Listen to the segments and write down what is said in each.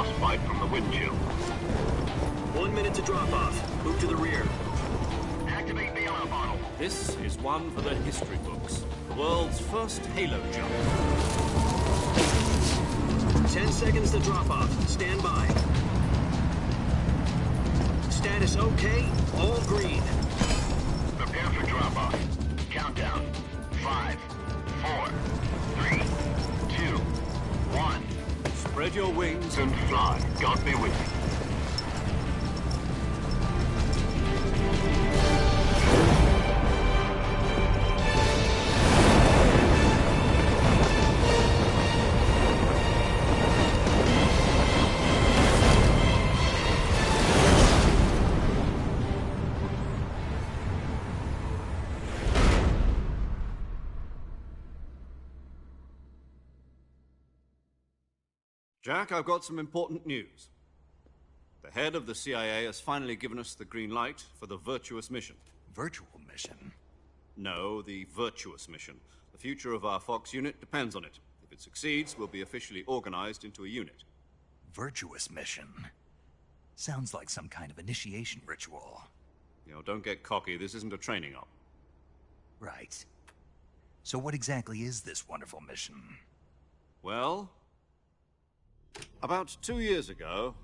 frostbite from the wind chill. 1 minute to drop off. Move to the rear. Activate bailout bottle. This is one for the history books. The world's first Halo jump. 10 seconds to drop off. Stand by. Status okay. All green. Prepare for drop off. Countdown. 5, 4, 3, 2, 1. Spread your wings And fly. God be with you. Jack, I've got some important news. The head of the CIA has finally given us the green light for the Virtuous mission. Virtual mission? No, the Virtuous mission. The future of our Fox unit depends on it. If it succeeds, we'll be officially organized into a unit. Virtuous mission? Sounds like some kind of initiation ritual. You know, don't get cocky. This isn't a training op. Right. So what exactly is this wonderful mission? Well, about 2 years ago,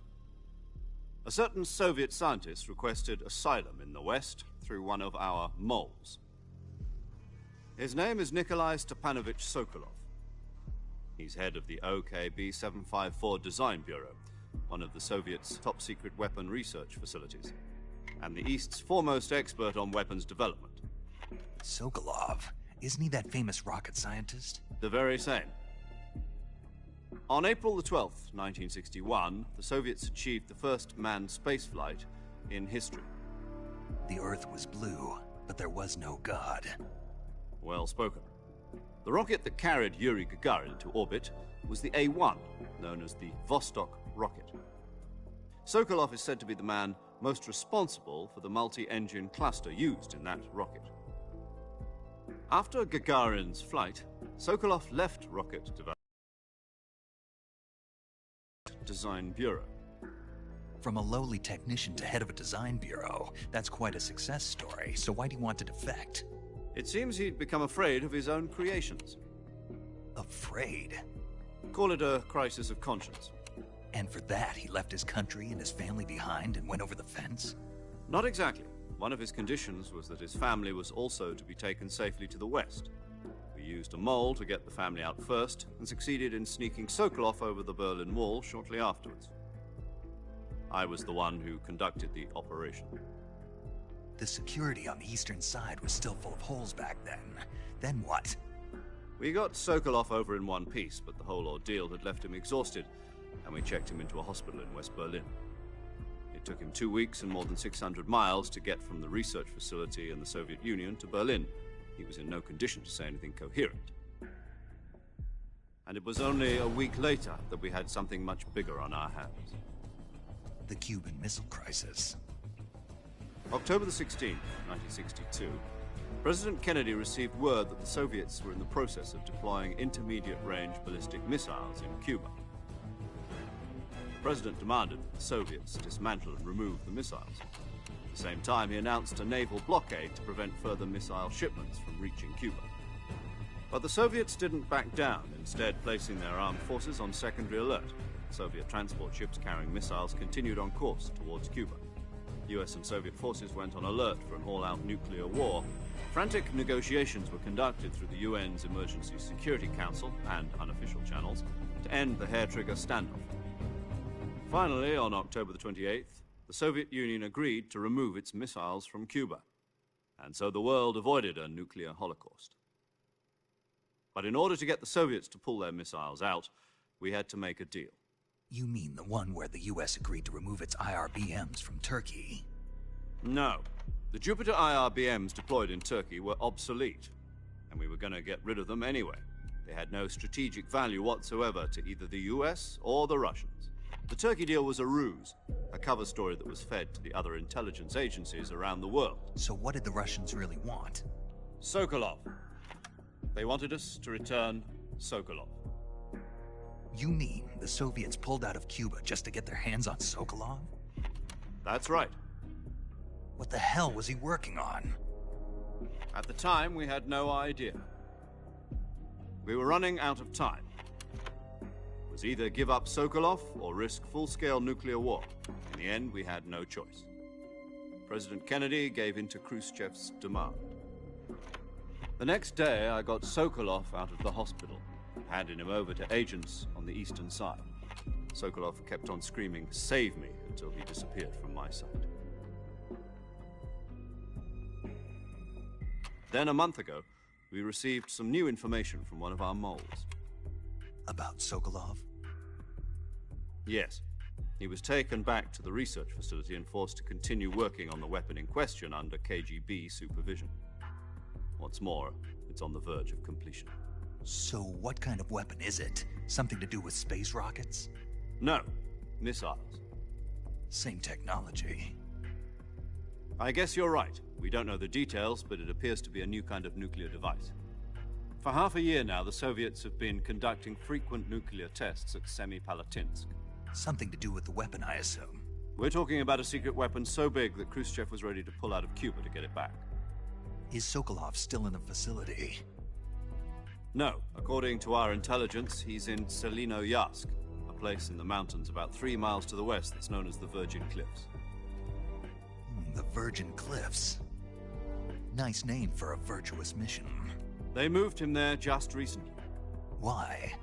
a certain Soviet scientist requested asylum in the West through one of our moles. His name is Nikolai Stepanovich Sokolov. He's head of the OKB 754 Design Bureau, one of the Soviets' top-secret weapon research facilities, and the East's foremost expert on weapons development. Sokolov? Isn't he that famous rocket scientist? The very same. On April the 12th, 1961, the Soviets achieved the first manned spaceflight in history. The Earth was blue, but there was no God. Well spoken. The rocket that carried Yuri Gagarin to orbit was the A-1, known as the Vostok rocket. Sokolov is said to be the man most responsible for the multi-engine cluster used in that rocket. After Gagarin's flight, Sokolov left rocket Design Bureau. From a lowly technician to head of a design bureau, that's quite a success story, so why'd he want to defect? It seems he'd become afraid of his own creations. Afraid? Call it a crisis of conscience. And for that, he left his country and his family behind and went over the fence? Not exactly. One of his conditions was that his family was also to be taken safely to the West. We used a mole to get the family out first, and succeeded in sneaking Sokolov over the Berlin Wall shortly afterwards. I was the one who conducted the operation. The security on the eastern side was still full of holes back then. Then what? We got Sokolov over in one piece, but the whole ordeal had left him exhausted, and we checked him into a hospital in West Berlin. It took him 2 weeks and more than 600 miles to get from the research facility in the Soviet Union to Berlin. He was in no condition to say anything coherent. And it was only a week later that we had something much bigger on our hands. The Cuban Missile Crisis. October the 16th, 1962, President Kennedy received word that the Soviets were in the process of deploying intermediate-range ballistic missiles in Cuba. The President demanded that the Soviets dismantle and remove the missiles. At the same time, he announced a naval blockade to prevent further missile shipments from reaching Cuba. But the Soviets didn't back down, instead placing their armed forces on secondary alert. Soviet transport ships carrying missiles continued on course towards Cuba. US and Soviet forces went on alert for an all-out nuclear war. Frantic negotiations were conducted through the UN's Emergency Security Council and unofficial channels to end the hair-trigger standoff. Finally, on October the 28th, the Soviet Union agreed to remove its missiles from Cuba, and so the world avoided a nuclear holocaust. But in order to get the Soviets to pull their missiles out, we had to make a deal. You mean the one where the US agreed to remove its IRBMs from Turkey? No. The Jupiter IRBMs deployed in Turkey were obsolete, and we were going to get rid of them anyway. They had no strategic value whatsoever to either the US or the Russians. The Turkey deal was a ruse, a cover story that was fed to the other intelligence agencies around the world. So what did the Russians really want? Sokolov. They wanted us to return Sokolov. You mean the Soviets pulled out of Cuba just to get their hands on Sokolov? That's right. What the hell was he working on? At the time, we had no idea. We were running out of time. It was either give up Sokolov or risk full-scale nuclear war. In the end, we had no choice. President Kennedy gave in to Khrushchev's demand. The next day, I got Sokolov out of the hospital, handed him over to agents on the eastern side. Sokolov kept on screaming, "Save me," until he disappeared from my sight. Then, a month ago, we received some new information from one of our moles. About Sokolov? Yes. He was taken back to the research facility and forced to continue working on the weapon in question under KGB supervision. What's more, it's on the verge of completion. So what kind of weapon is it? Something to do with space rockets? No, missiles. Same technology. I guess you're right. We don't know the details, but it appears to be a new kind of nuclear device. For half a year now, the Soviets have been conducting frequent nuclear tests at Semipalatinsk. Something to do with the weapon, I assume. We're talking about a secret weapon so big that Khrushchev was ready to pull out of Cuba to get it back. Is Sokolov still in the facility? No. According to our intelligence, he's in Selinoyarsk, a place in the mountains about 3 miles to the west that's known as the Virgin Cliffs. The Virgin Cliffs. Nice name for a virtuous mission. They moved him there just recently. Why?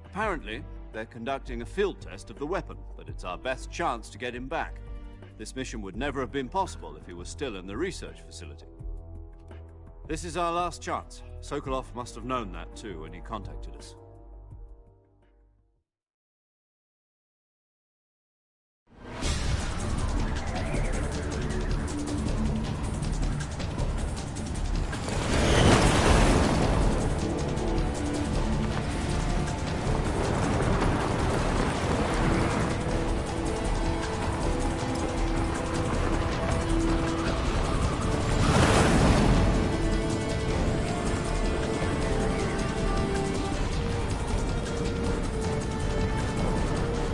Apparently, they're conducting a field test of the weapon, but it's our best chance to get him back. This mission would never have been possible if he was still in the research facility. This is our last chance. Sokolov must have known that too when he contacted us.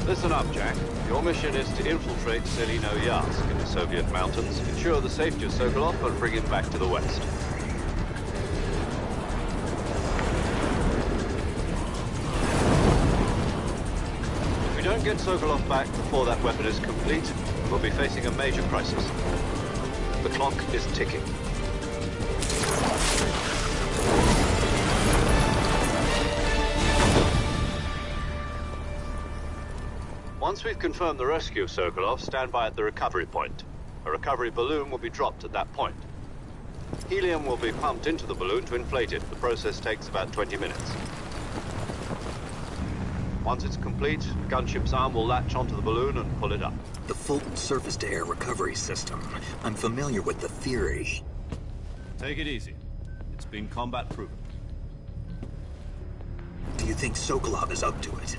Listen up, Jack. Your mission is to infiltrate Selinoyarsk in the Soviet mountains, ensure the safety of Sokolov, and bring him back to the west. If we don't get Sokolov back before that weapon is complete, we'll be facing a major crisis. The clock is ticking. Once we've confirmed the rescue of Sokolov, stand by at the recovery point. A recovery balloon will be dropped at that point. Helium will be pumped into the balloon to inflate it. The process takes about 20 minutes. Once it's complete, the gunship's arm will latch onto the balloon and pull it up. The Fulton surface-to-air recovery system. I'm familiar with the theory. Take it easy. It's been combat-proven. Do you think Sokolov is up to it?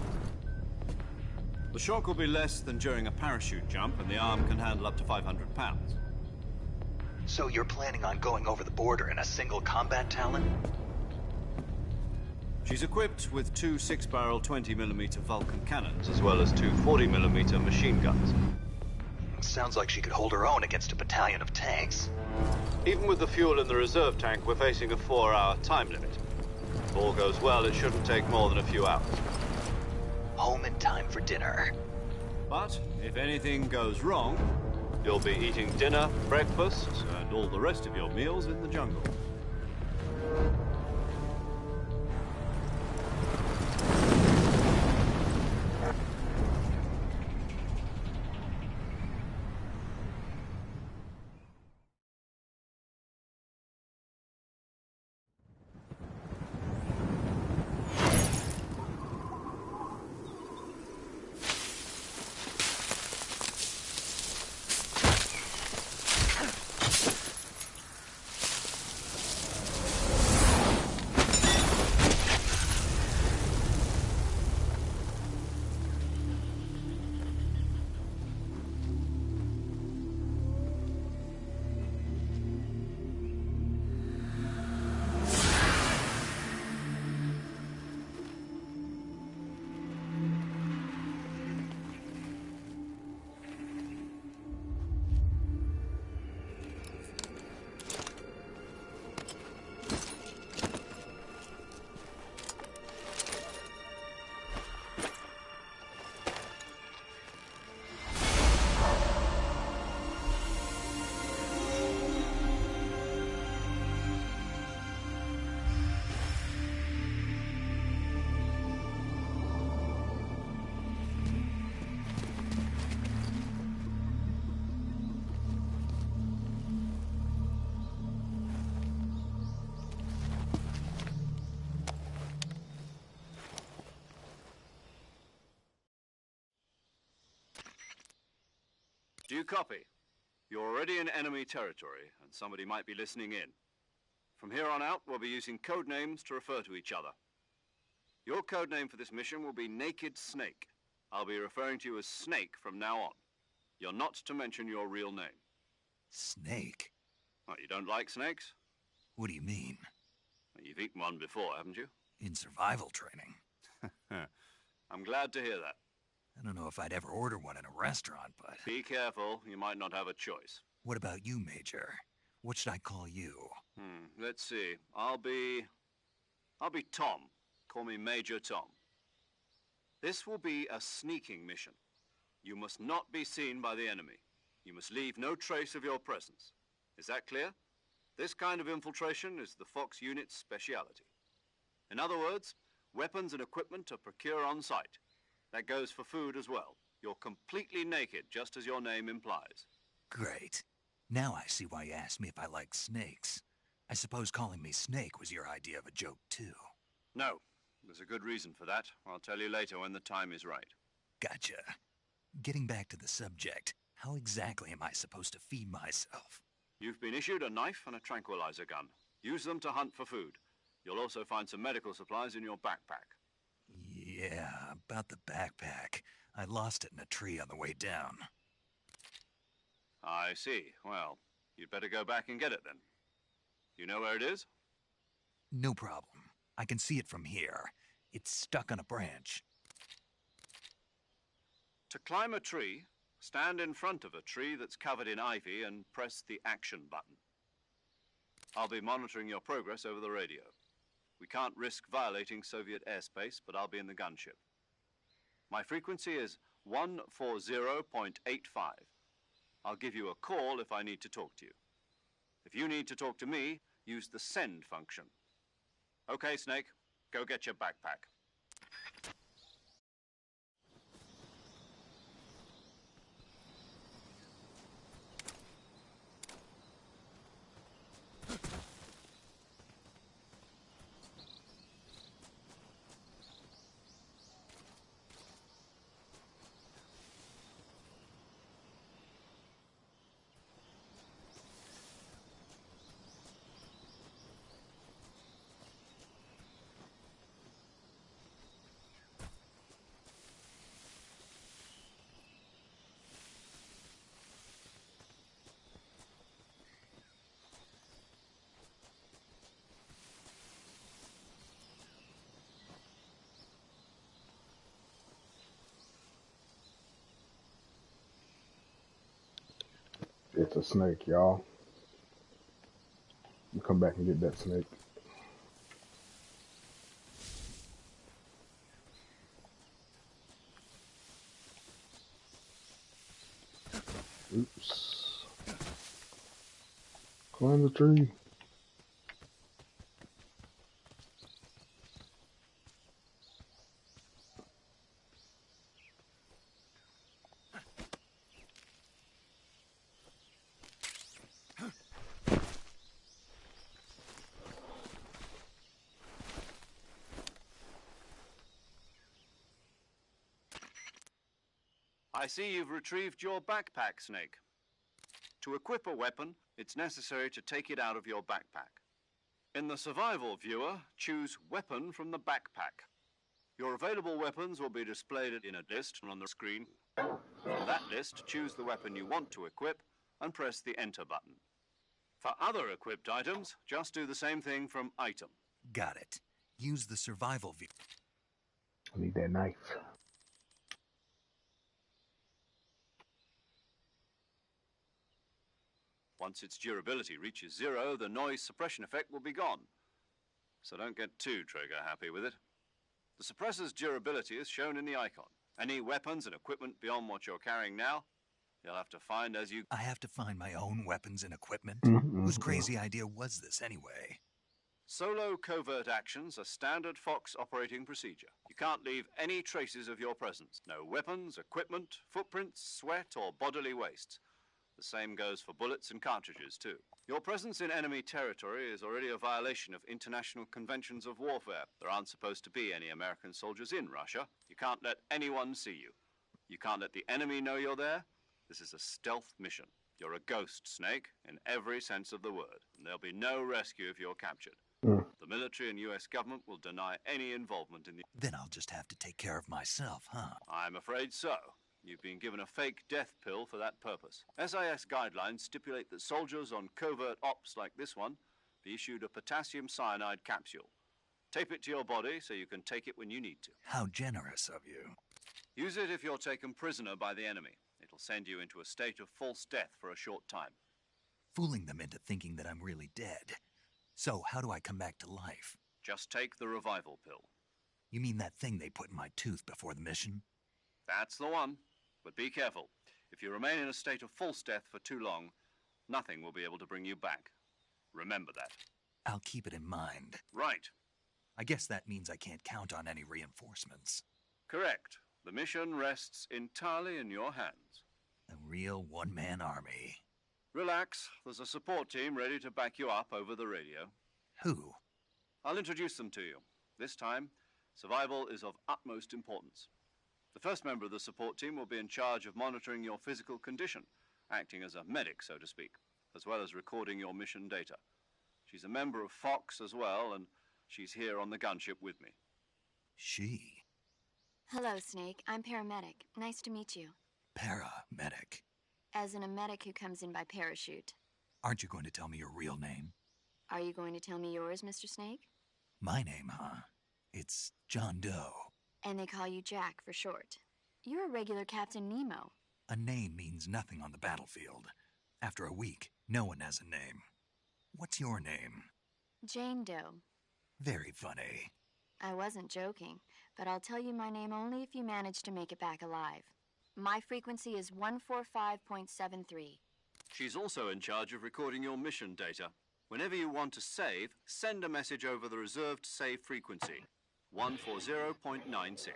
The shock will be less than during a parachute jump, and the arm can handle up to 500 pounds. So you're planning on going over the border in a single combat Talon? She's equipped with 2 6-barrel 20mm Vulcan cannons, as well as 2 40mm machine guns. Sounds like she could hold her own against a battalion of tanks. Even with the fuel in the reserve tank, we're facing a 4-hour time limit. If all goes well, it shouldn't take more than a few hours. Home in time for dinner. But if anything goes wrong, you'll be eating dinner, breakfast, and all the rest of your meals in the jungle. Do you copy? You're already in enemy territory, and somebody might be listening in. From here on out, we'll be using code names to refer to each other. Your code name for this mission will be Naked Snake. I'll be referring to you as Snake from now on. You're not to mention your real name. Snake? Oh, you don't like snakes? What do you mean? Well, you've eaten one before, haven't you? In survival training? I'm glad to hear that. I don't know if I'd ever order one in a restaurant, but... Be careful, you might not have a choice. What about you, Major? What should I call you? Let's see. I'll be Tom. Call me Major Tom. This will be a sneaking mission. You must not be seen by the enemy. You must leave no trace of your presence. Is that clear? This kind of infiltration is the Fox unit's speciality. In other words, weapons and equipment are procured on site. That goes for food as well. You're completely naked, just as your name implies. Great. Now I see why you asked me if I like snakes. I suppose calling me Snake was your idea of a joke, too. No. There's a good reason for that. I'll tell you later when the time is right. Gotcha. Getting back to the subject, how exactly am I supposed to feed myself? You've been issued a knife and a tranquilizer gun. Use them to hunt for food. You'll also find some medical supplies in your backpack. Yeah, about the backpack. I lost it in a tree on the way down. I see. Well, you'd better go back and get it then. You know where it is? No problem. I can see it from here. It's stuck on a branch. To climb a tree, stand in front of a tree that's covered in ivy and press the action button. I'll be monitoring your progress over the radio. We can't risk violating Soviet airspace, but I'll be in the gunship. My frequency is 140.85. I'll give you a call if I need to talk to you. If you need to talk to me, use the send function. Okay, Snake, go get your backpack. It's a snake, y'all. You come back and get that snake. Oops. Climb the tree. I see you've retrieved your backpack, Snake. To equip a weapon, it's necessary to take it out of your backpack. In the survival viewer, choose Weapon from the backpack. Your available weapons will be displayed in a list on the screen. From that list, choose the weapon you want to equip and press the Enter button. For other equipped items, just do the same thing from Item. Got it. Use the survival view. I need that knife. Once its durability reaches 0, the noise suppression effect will be gone. So don't get too trigger happy with it. The suppressor's durability is shown in the icon. Any weapons and equipment beyond what you're carrying now, you'll have to find as you... I have to find my own weapons and equipment? Mm-hmm. Whose crazy idea was this, anyway? Solo covert actions are standard Fox operating procedure. You can't leave any traces of your presence. No weapons, equipment, footprints, sweat, or bodily wastes. The same goes for bullets and cartridges, too. Your presence in enemy territory is already a violation of international conventions of warfare. There aren't supposed to be any American soldiers in Russia. You can't let anyone see you. You can't let the enemy know you're there, This is a stealth mission. You're a ghost, Snake, in every sense of the word, and there'll be no rescue if you're captured. The military and US government will deny any involvement in the... Then I'll just have to take care of myself, huh? I'm afraid so. You've been given a fake death pill for that purpose. SIS guidelines stipulate that soldiers on covert ops like this one be issued a potassium cyanide capsule. Tape it to your body so you can take it when you need to. How generous of you. Use it if you're taken prisoner by the enemy. It'll send you into a state of false death for a short time. Fooling them into thinking that I'm really dead. So, how do I come back to life? Just take the revival pill. You mean that thing they put in my tooth before the mission? That's the one. But be careful. If you remain in a state of false death for too long, nothing will be able to bring you back. Remember that. I'll keep it in mind. Right. I guess that means I can't count on any reinforcements. Correct. The mission rests entirely in your hands. A real one-man army. Relax. There's a support team ready to back you up over the radio. Who? I'll introduce them to you. This time, survival is of utmost importance. The first member of the support team will be in charge of monitoring your physical condition, acting as a medic, so to speak, as well as recording your mission data. She's a member of Fox as well, and she's here on the gunship with me. She? Hello, Snake. I'm paramedic. Nice to meet you. Paramedic. As in a medic who comes in by parachute. Aren't you going to tell me your real name? Are you going to tell me yours, Mr. Snake? My name, huh? It's John Doe. And they call you Jack for short. You're a regular Captain Nemo. A name means nothing on the battlefield. After a week, no one has a name. What's your name? Jane Doe. Very funny. I wasn't joking, but I'll tell you my name only if you manage to make it back alive. My frequency is 145.73. She's also in charge of recording your mission data. Whenever you want to save, send a message over the reserved save frequency, 140.96.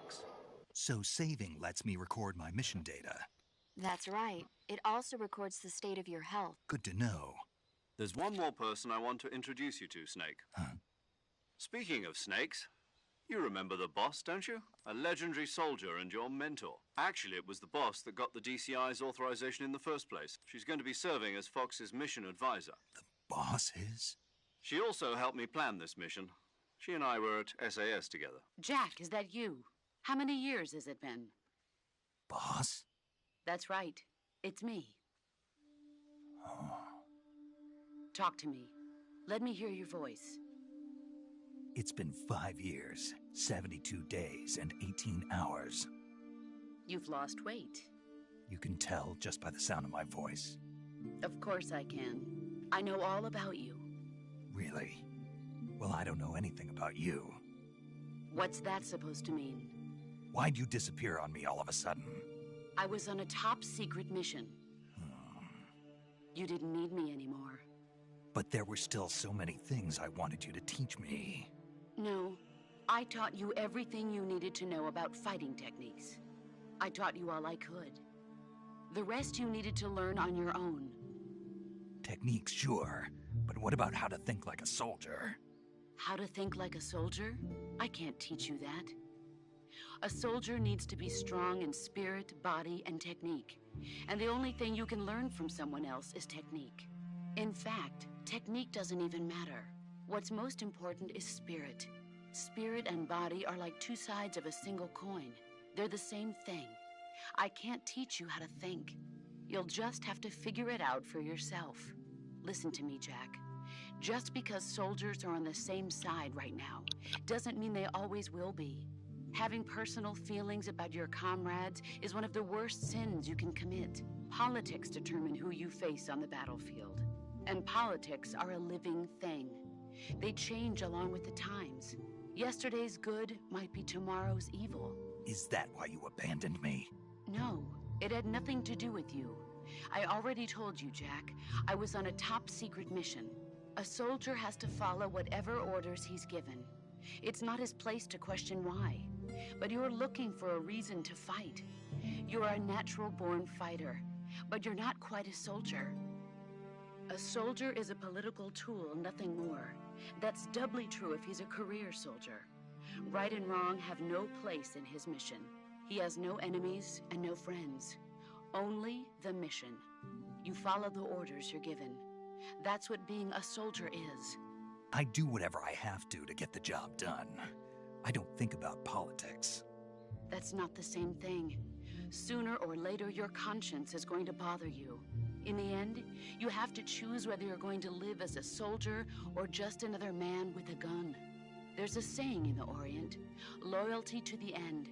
So saving lets me record my mission data. That's right. It also records the state of your health. Good to know. There's one more person I want to introduce you to, Snake. Huh? Speaking of snakes, you remember the boss, don't you? A legendary soldier and your mentor. Actually, it was the boss that got the DCI's authorization in the first place. She's going to be serving as Fox's mission advisor. The boss is? She also helped me plan this mission. She and I were at SAS together. Jack, is that you? How many years has it been? Boss? That's right. It's me. Oh. Talk to me. Let me hear your voice. It's been 5 years, 72 days, and 18 hours. You've lost weight. You can tell just by the sound of my voice. Of course I can. I know all about you. Really? Well, I don't know anything about you. What's that supposed to mean? Why'd you disappear on me all of a sudden? I was on a top-secret mission. You didn't need me anymore. But there were still so many things I wanted you to teach me. No, I taught you everything you needed to know about fighting techniques. I taught you all I could. The rest you needed to learn on your own. Techniques, sure. But what about how to think like a soldier? How to think like a soldier? I can't teach you that. A soldier needs to be strong in spirit, body, and technique. And the only thing you can learn from someone else is technique. In fact, technique doesn't even matter. What's most important is spirit. Spirit and body are like two sides of a single coin. They're the same thing. I can't teach you how to think. You'll just have to figure it out for yourself. Listen to me, Jack. Just because soldiers are on the same side right now doesn't mean they always will be. Having personal feelings about your comrades is one of the worst sins you can commit. Politics determine who you face on the battlefield. And politics are a living thing. They change along with the times. Yesterday's good might be tomorrow's evil. Is that why you abandoned me? No, it had nothing to do with you. I already told you, Jack. I was on a top-secret mission. A soldier has to follow whatever orders he's given. It's not his place to question why. But you're looking for a reason to fight. You're a natural-born fighter, but you're not quite a soldier. A soldier is a political tool, nothing more. That's doubly true if he's a career soldier. Right and wrong have no place in his mission. He has no enemies and no friends. Only the mission. You follow the orders you're given. That's what being a soldier is. I do whatever I have to get the job done. I don't think about politics. That's not the same thing. Sooner or later, your conscience is going to bother you. In the end, you have to choose whether you're going to live as a soldier or just another man with a gun. There's a saying in the Orient, loyalty to the end.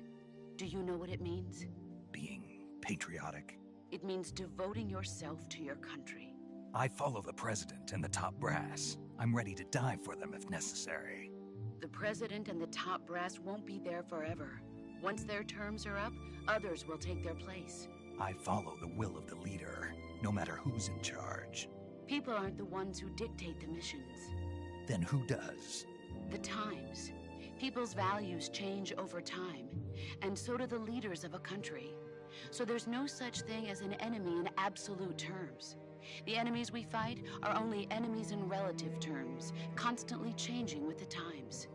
Do you know what it means? Being patriotic. It means devoting yourself to your country. I follow the president and the top brass. I'm ready to die for them if necessary. The president and the top brass won't be there forever. Once their terms are up, others will take their place. I follow the will of the leader, no matter who's in charge. People aren't the ones who dictate the missions. Then who does? The times. People's values change over time, and so do the leaders of a country. So there's no such thing as an enemy in absolute terms. The enemies we fight are only enemies in relative terms, constantly changing with the times.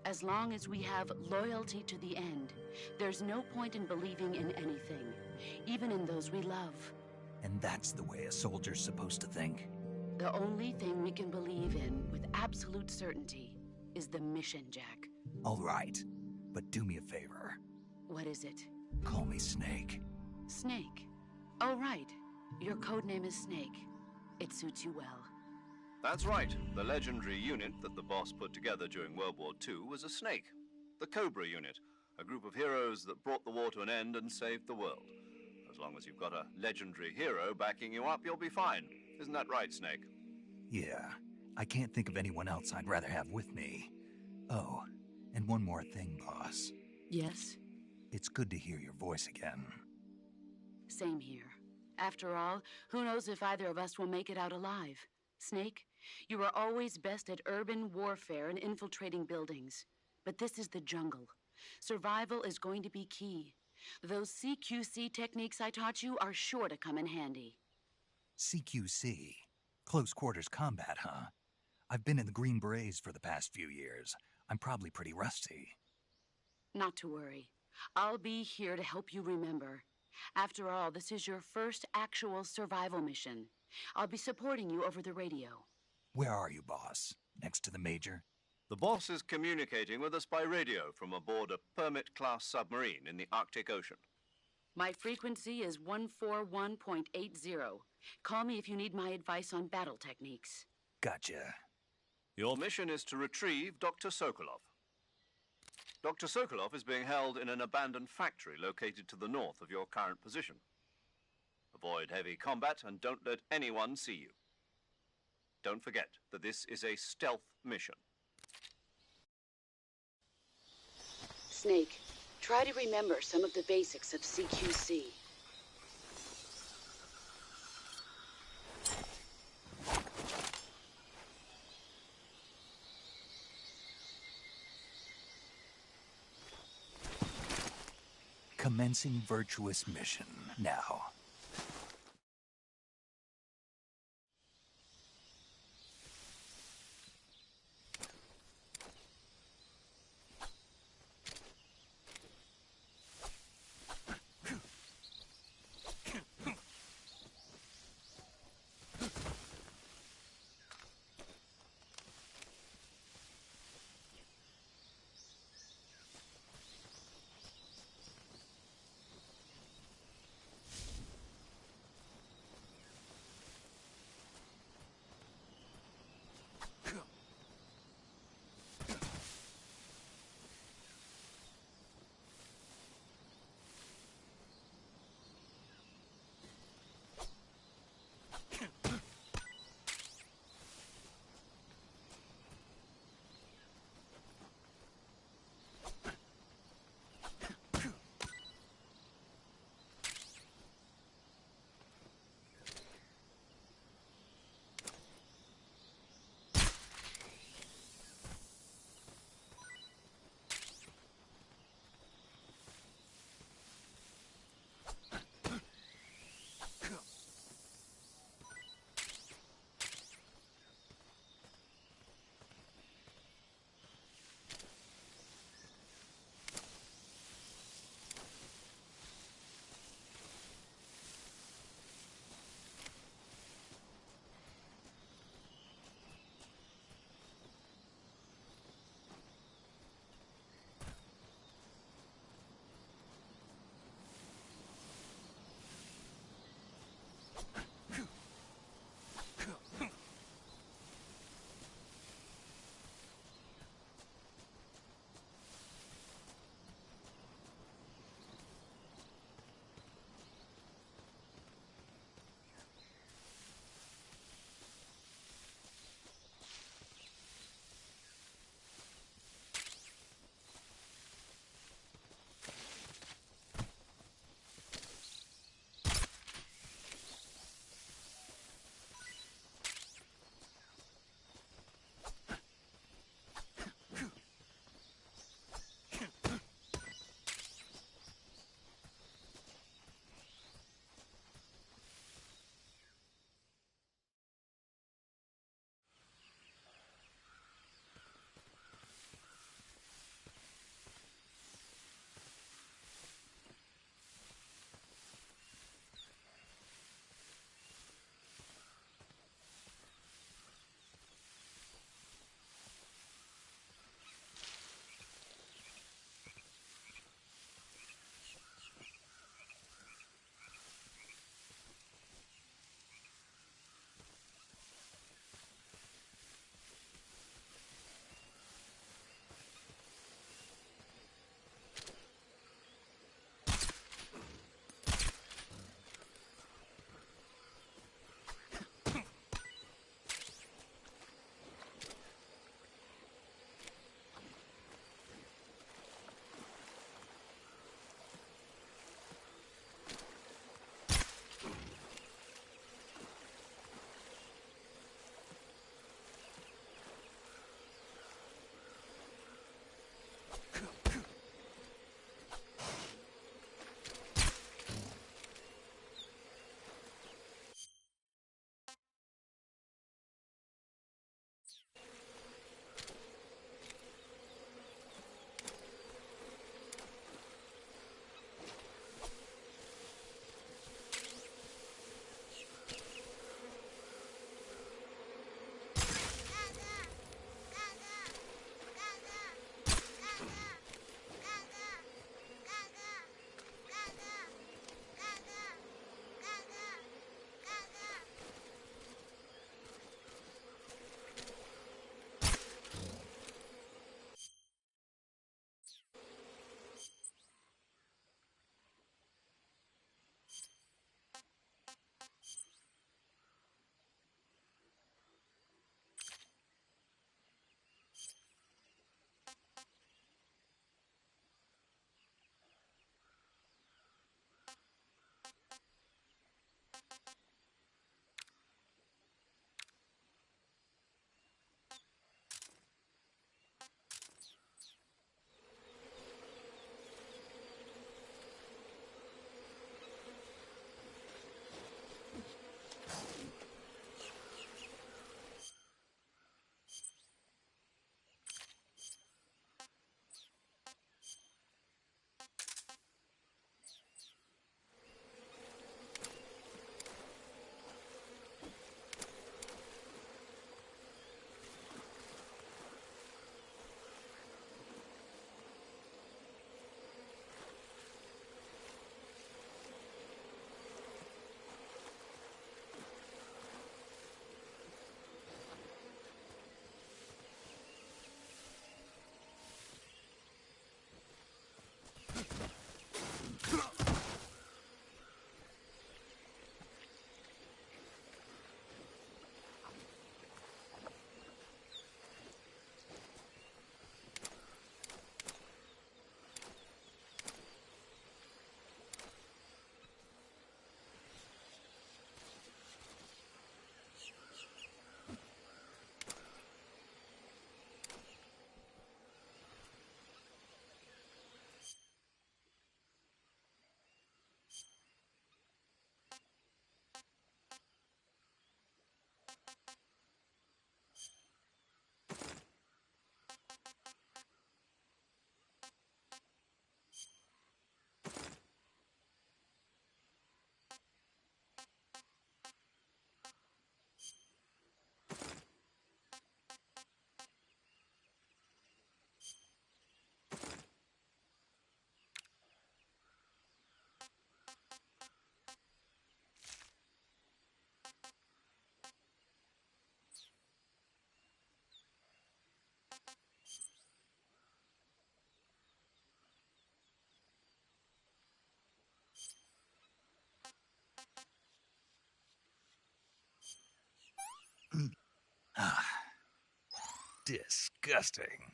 As long as we have loyalty to the end, there's no point in believing in anything, even in those we love. And that's the way a soldier's supposed to think? The only thing we can believe in with absolute certainty is the mission, Jack. All right, but do me a favor. What is it? Call me Snake. Snake. Oh, right. Your codename is Snake. It suits you well. That's right. The legendary unit that the boss put together during World War II was a snake. The Cobra unit, a group of heroes that brought the war to an end and saved the world. As long as you've got a legendary hero backing you up, you'll be fine. Isn't that right, Snake? Yeah, I can't think of anyone else I'd rather have with me. Oh, and one more thing, boss. Yes? It's good to hear your voice again. Same here. After all, who knows if either of us will make it out alive? Snake, you are always best at urban warfare and infiltrating buildings. But this is the jungle. Survival is going to be key. Those CQC techniques I taught you are sure to come in handy. CQC? Close quarters combat, huh? I've been in the Green Berets for the past few years. I'm probably pretty rusty. Not to worry. I'll be here to help you remember. After all, this is your first actual survival mission. I'll be supporting you over the radio. Where are you, boss? Next to the Major? The boss is communicating with us by radio from aboard a Permit-class submarine in the Arctic Ocean. My frequency is 141.80. Call me if you need my advice on battle techniques. Gotcha. Your mission is to retrieve Dr. Sokolov. Dr. Sokolov is being held in an abandoned factory located to the north of your current position. Avoid heavy combat and don't let anyone see you. Don't forget that this is a stealth mission. Snake, try to remember some of the basics of CQC. Commencing virtuous mission now. Disgusting.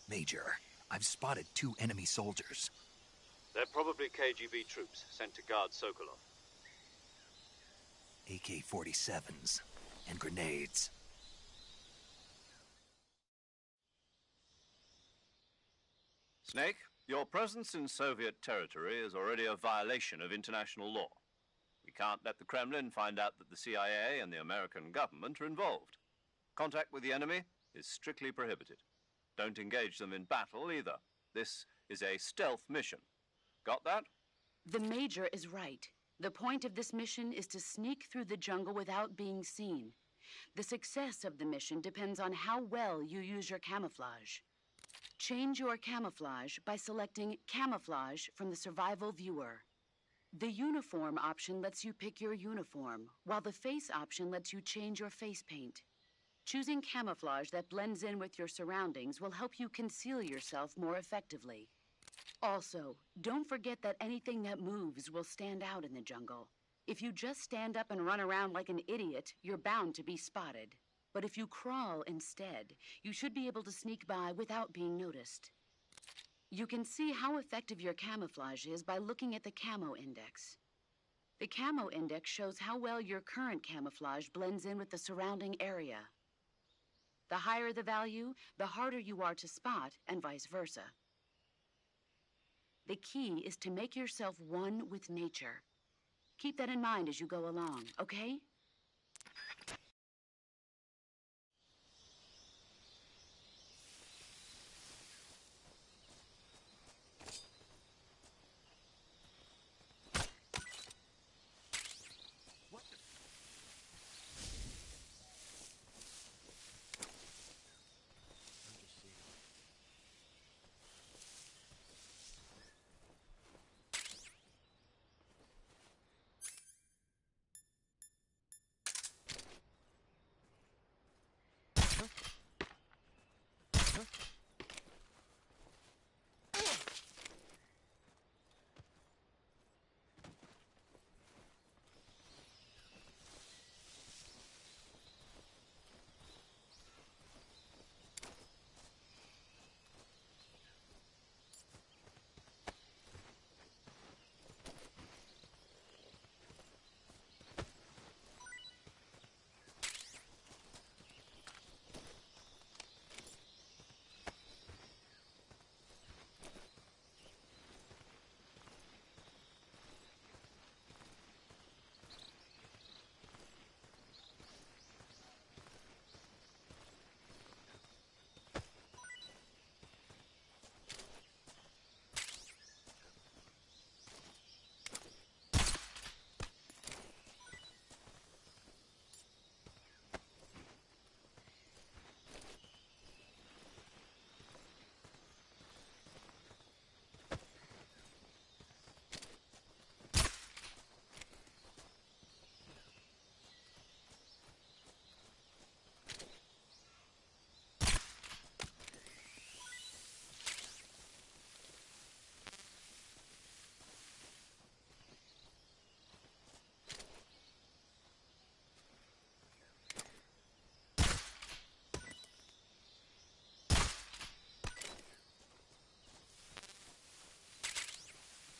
Major, I've spotted 2 enemy soldiers. They're probably KGB troops sent to guard Sokolov. AK-47s and grenades. Snake, your presence in Soviet territory is already a violation of international law. We can't let the Kremlin find out that the CIA and the American government are involved. Contact with the enemy is strictly prohibited. Don't engage them in battle either. This is a stealth mission. Got that? The Major is right. The point of this mission is to sneak through the jungle without being seen. The success of the mission depends on how well you use your camouflage. Change your camouflage by selecting Camouflage from the Survival Viewer. The Uniform option lets you pick your uniform, while the Face option lets you change your face paint. Choosing camouflage that blends in with your surroundings will help you conceal yourself more effectively. Also, don't forget that anything that moves will stand out in the jungle. If you just stand up and run around like an idiot, you're bound to be spotted. But if you crawl instead, you should be able to sneak by without being noticed. You can see how effective your camouflage is by looking at the camo index. The camo index shows how well your current camouflage blends in with the surrounding area. The higher the value, the harder you are to spot, and vice versa. The key is to make yourself one with nature. Keep that in mind as you go along, okay?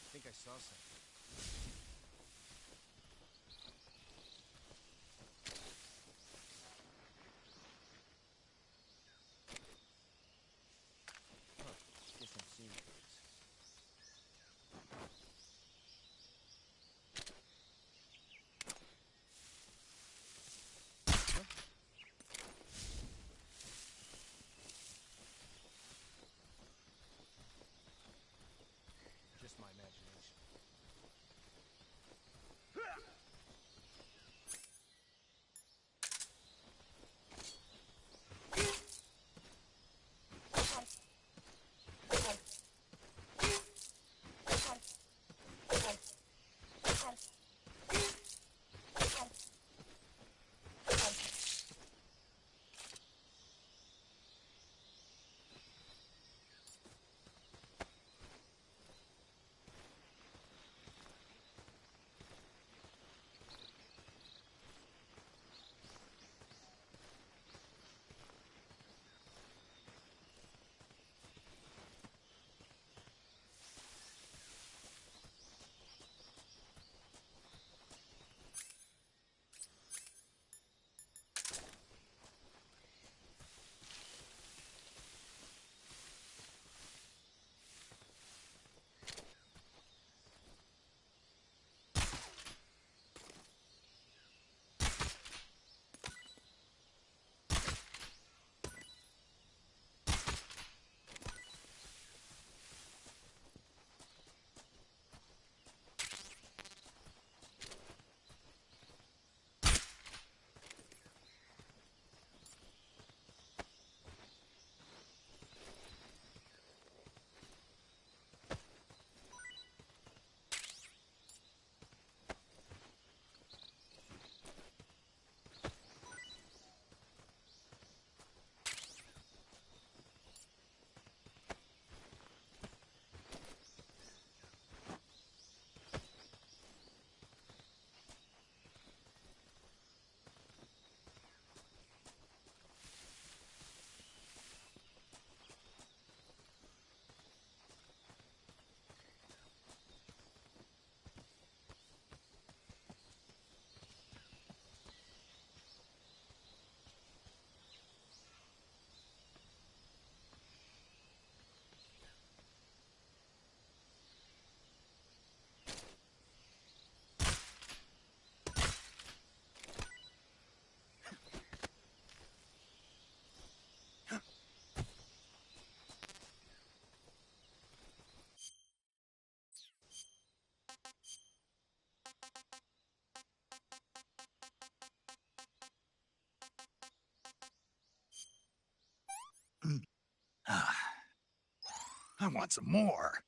I think I saw something. Huh. Guess I'm seeing things. Huh? Just my imagination. I want some more.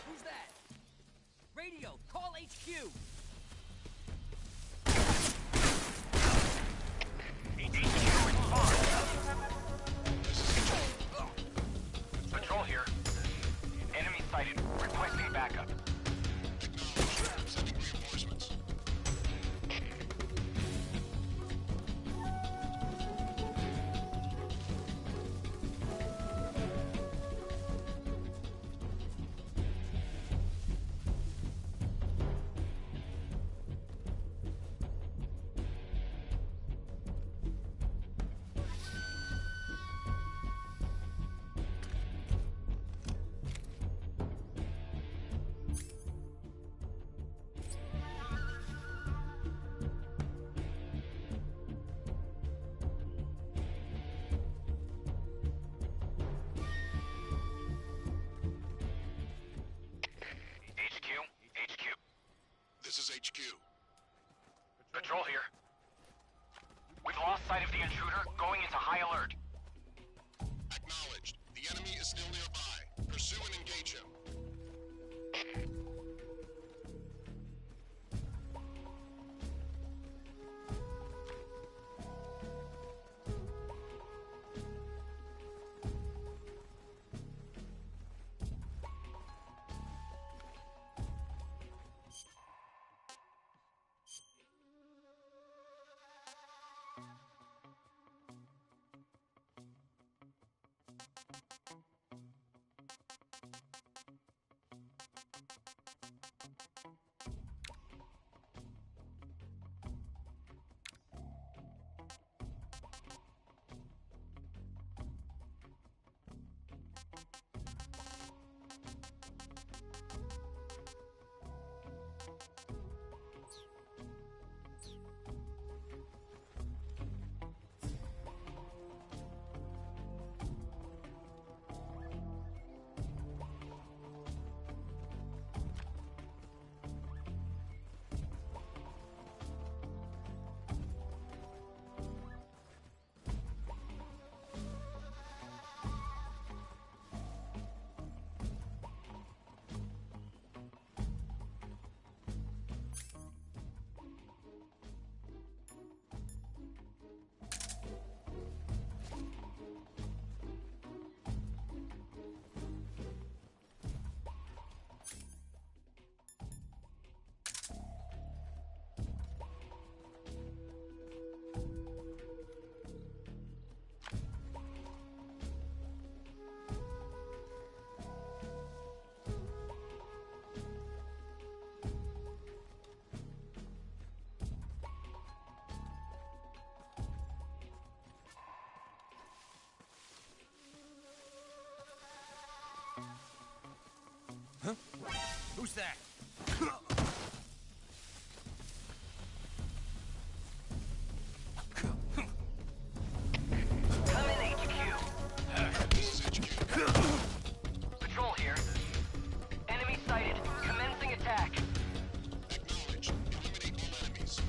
Who's that? Radio, call HQ! Patrol here. Enemy sighted. Requesting backup. Sending reinforcements. HQ. This is HQ. Patrol here. We've lost sight of the intruder, going into high alert. Acknowledged. The enemy is still nearby. Pursue and engage him. Who's that? Come in, HQ. This is HQ. Patrol here. Enemy sighted. Commencing attack. Acknowledged. Eliminate all enemies.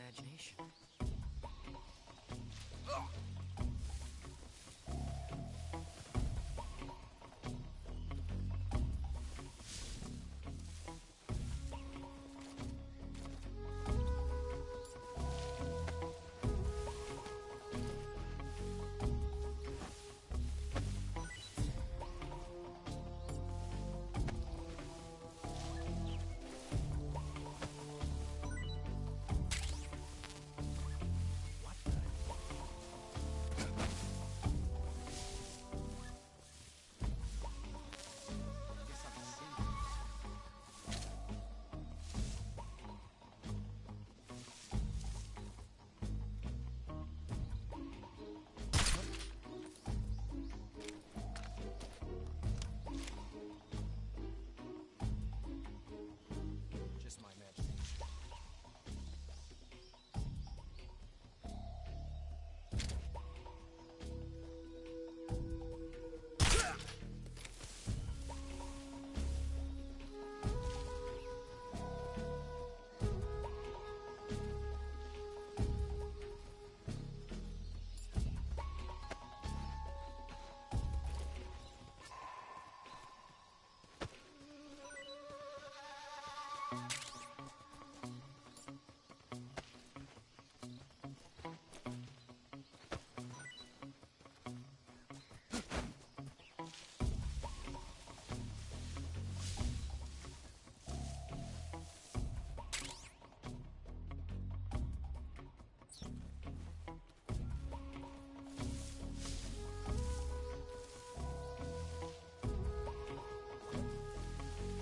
imagination. Just my imagination.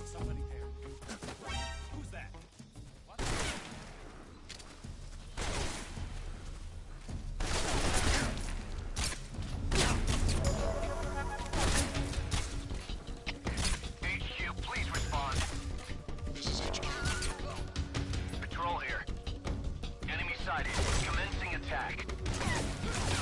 Somebody there. Who's that? What? HQ, please respond. This is HQ. Patrol here. Enemy sighted. Commencing attack. Imagination.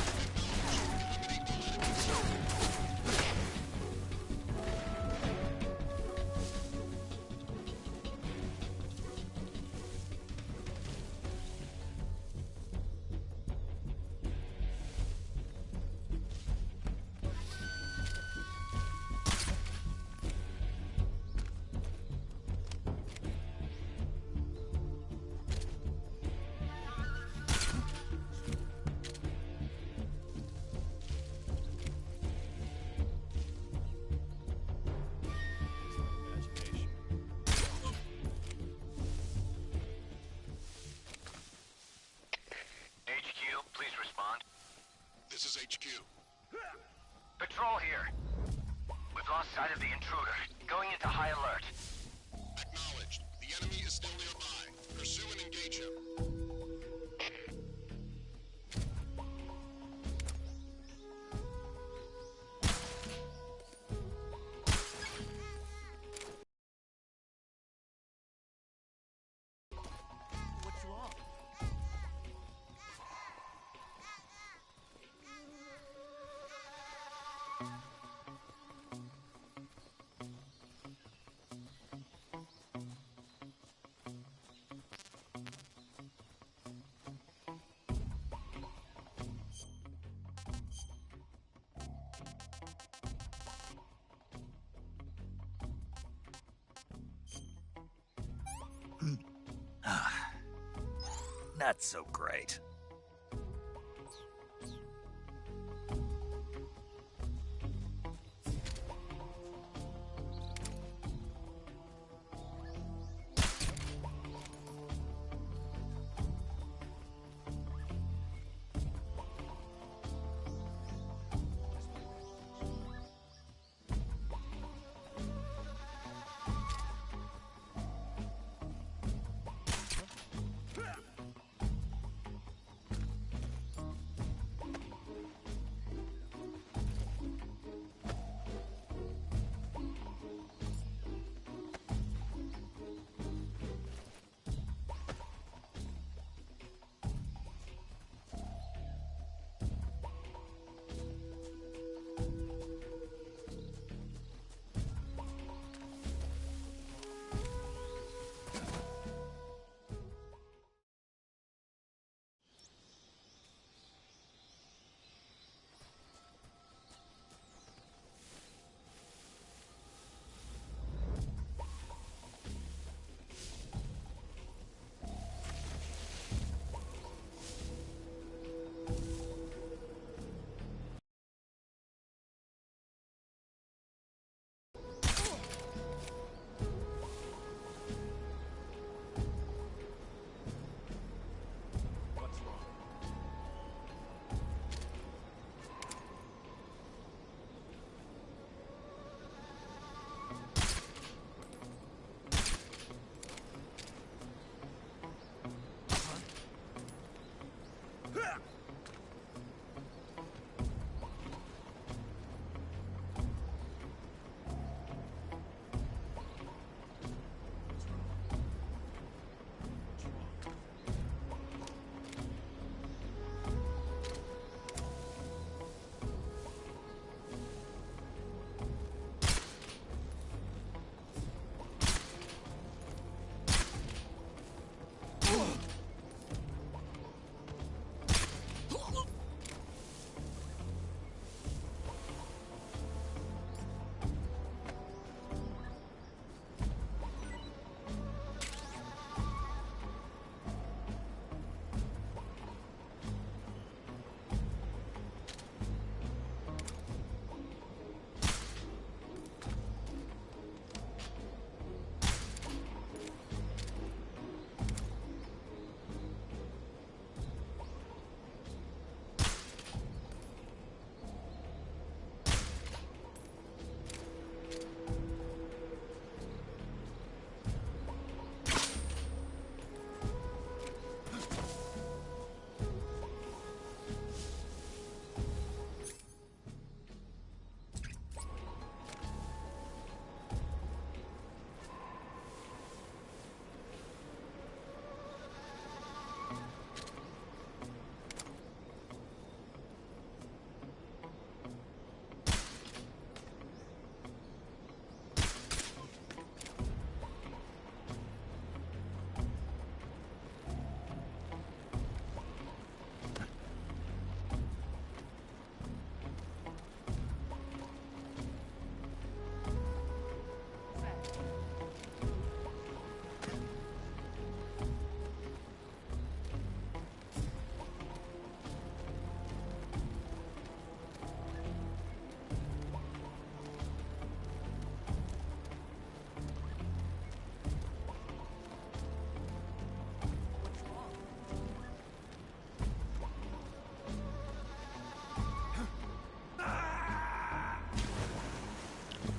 HQ, please respond. This is HQ. Patrol here. We've lost sight of the intruder. Going into high alert. Acknowledged. The enemy is still nearby. Pursue and engage him. What you want? Not so great.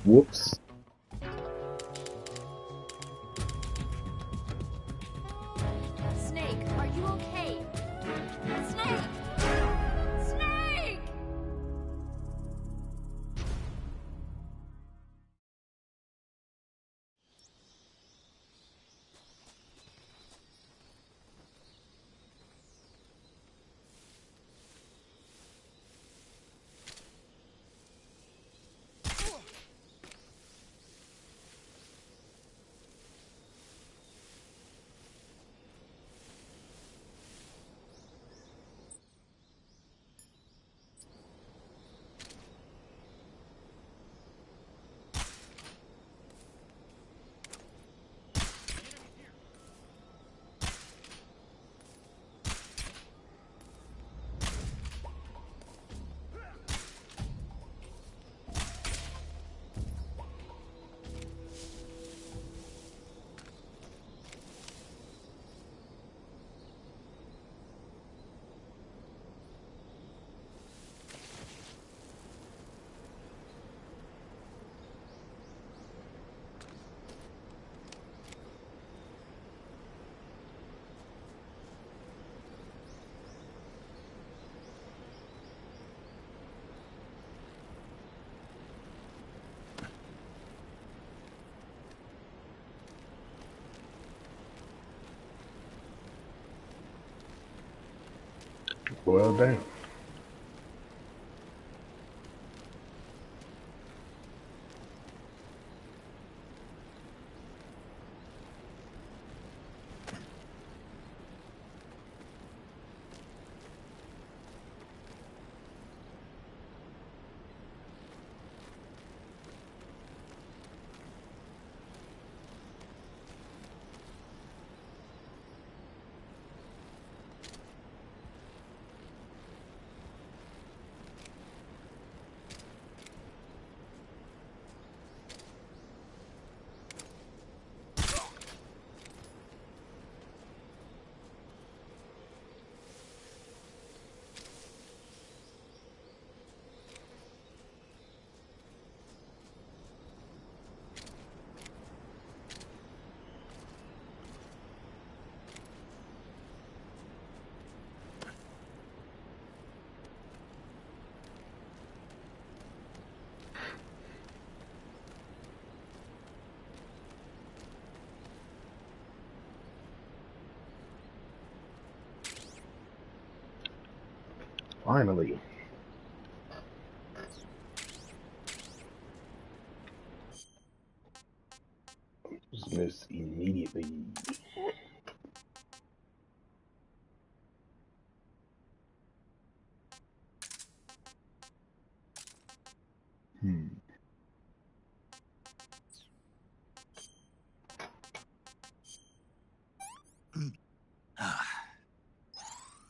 Whoops. Snake, are you okay? Snake! Snake! Well, damn. Finally. Dismiss immediately.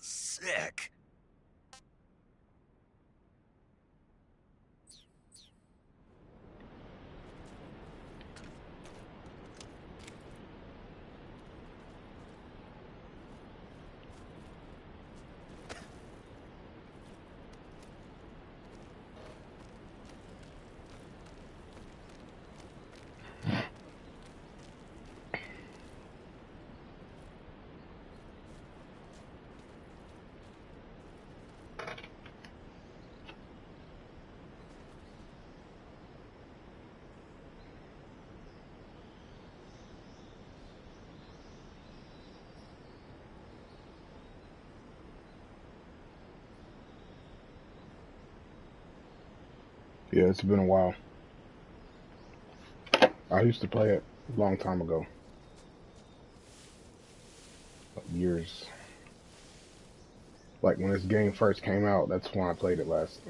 Sick. Yeah, it's been a while. I used to play it a long time ago. Years. Like when this game first came out, that's when I played it last.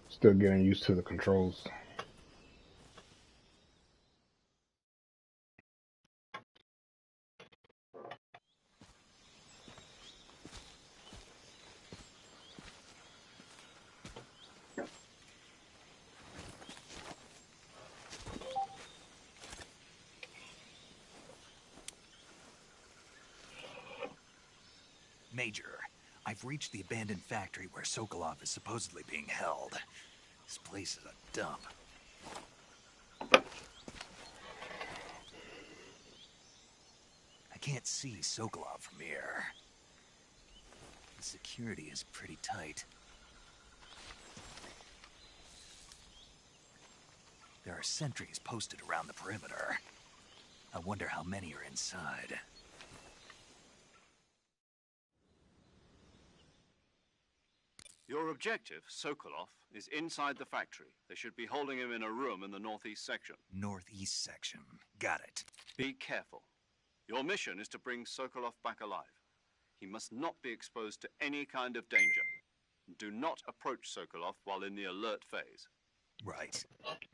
Still getting used to the controls. Major, I've reached the abandoned factory where Sokolov is supposedly being held. This place is a dump. I can't see Sokolov from here. The security is pretty tight. There are sentries posted around the perimeter. I wonder how many are inside. Your objective, Sokolov, is inside the factory. They should be holding him in a room in the northeast section. Northeast section. Got it. Be careful. Your mission is to bring Sokolov back alive. He must not be exposed to any kind of danger. Do not approach Sokolov while in the alert phase. Right.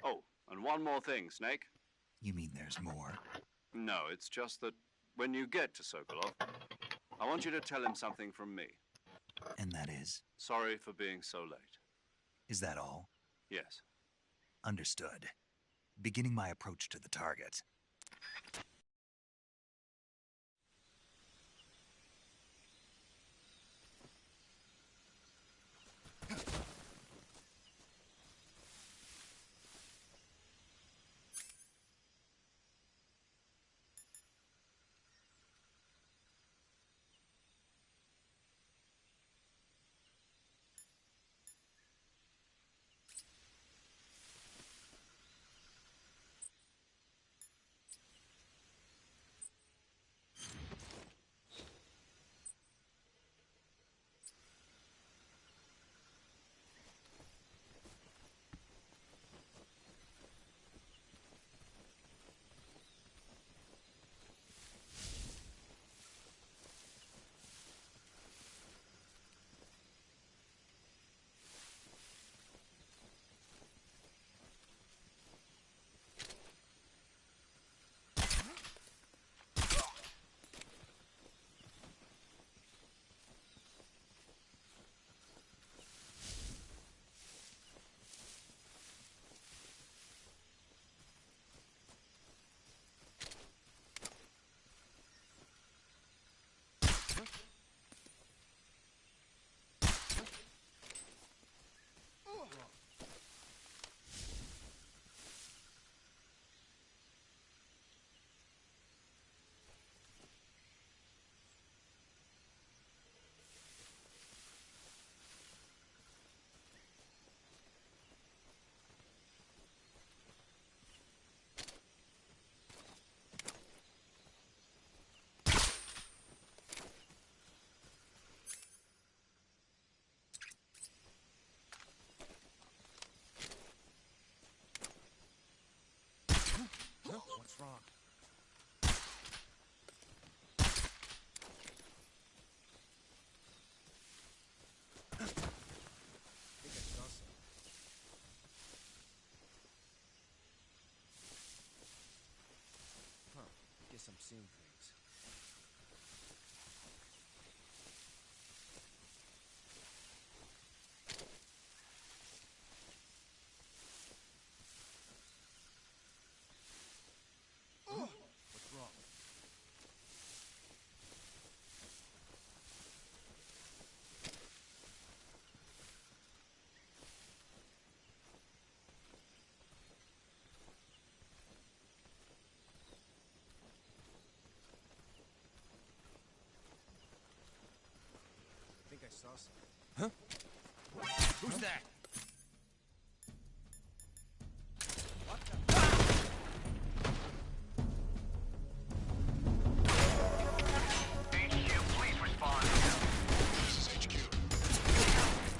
Oh, and one more thing, Snake. You mean there's more? No, it's just that when you get to Sokolov, I want you to tell him something from me. And that is? Sorry for being so late. Is that all? Yes. Understood. Beginning my approach to the target. What's wrong? I think I saw something. Huh. Guess I'm seeing things. What's wrong? I think I saw something. Huh? Who's that? What the? HQ, please respond. This is HQ.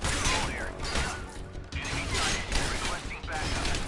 Control here. Enemy sighted. Requesting backup.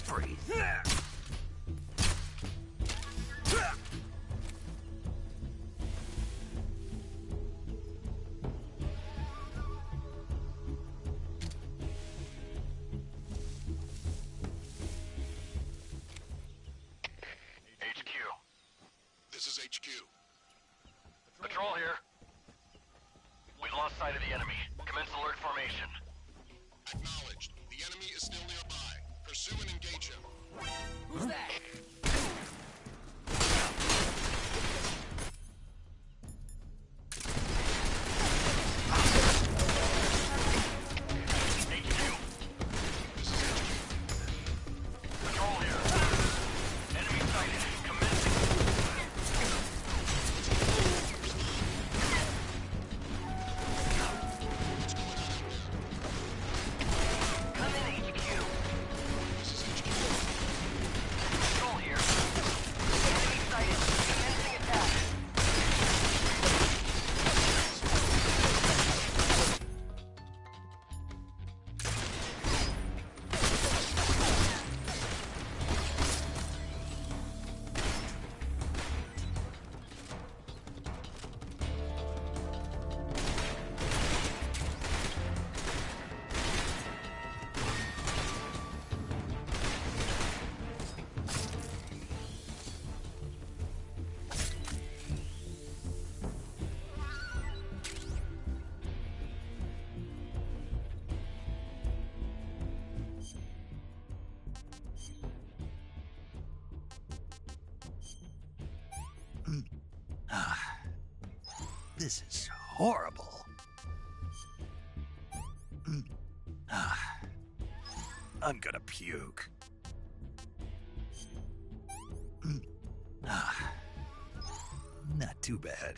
Freeze. HQ. This is HQ. Patrol here. We've lost sight of the enemy. Commence alert formation. Acknowledged. The enemy is still nearby. Pursue and engage him. Who's that? HQ. Patrol here. Enemy sighted. Commencing. Come in, HQ. Patrol here. Enemy sighted. Commencing attack. This is horrible. I'm gonna puke. Not too bad.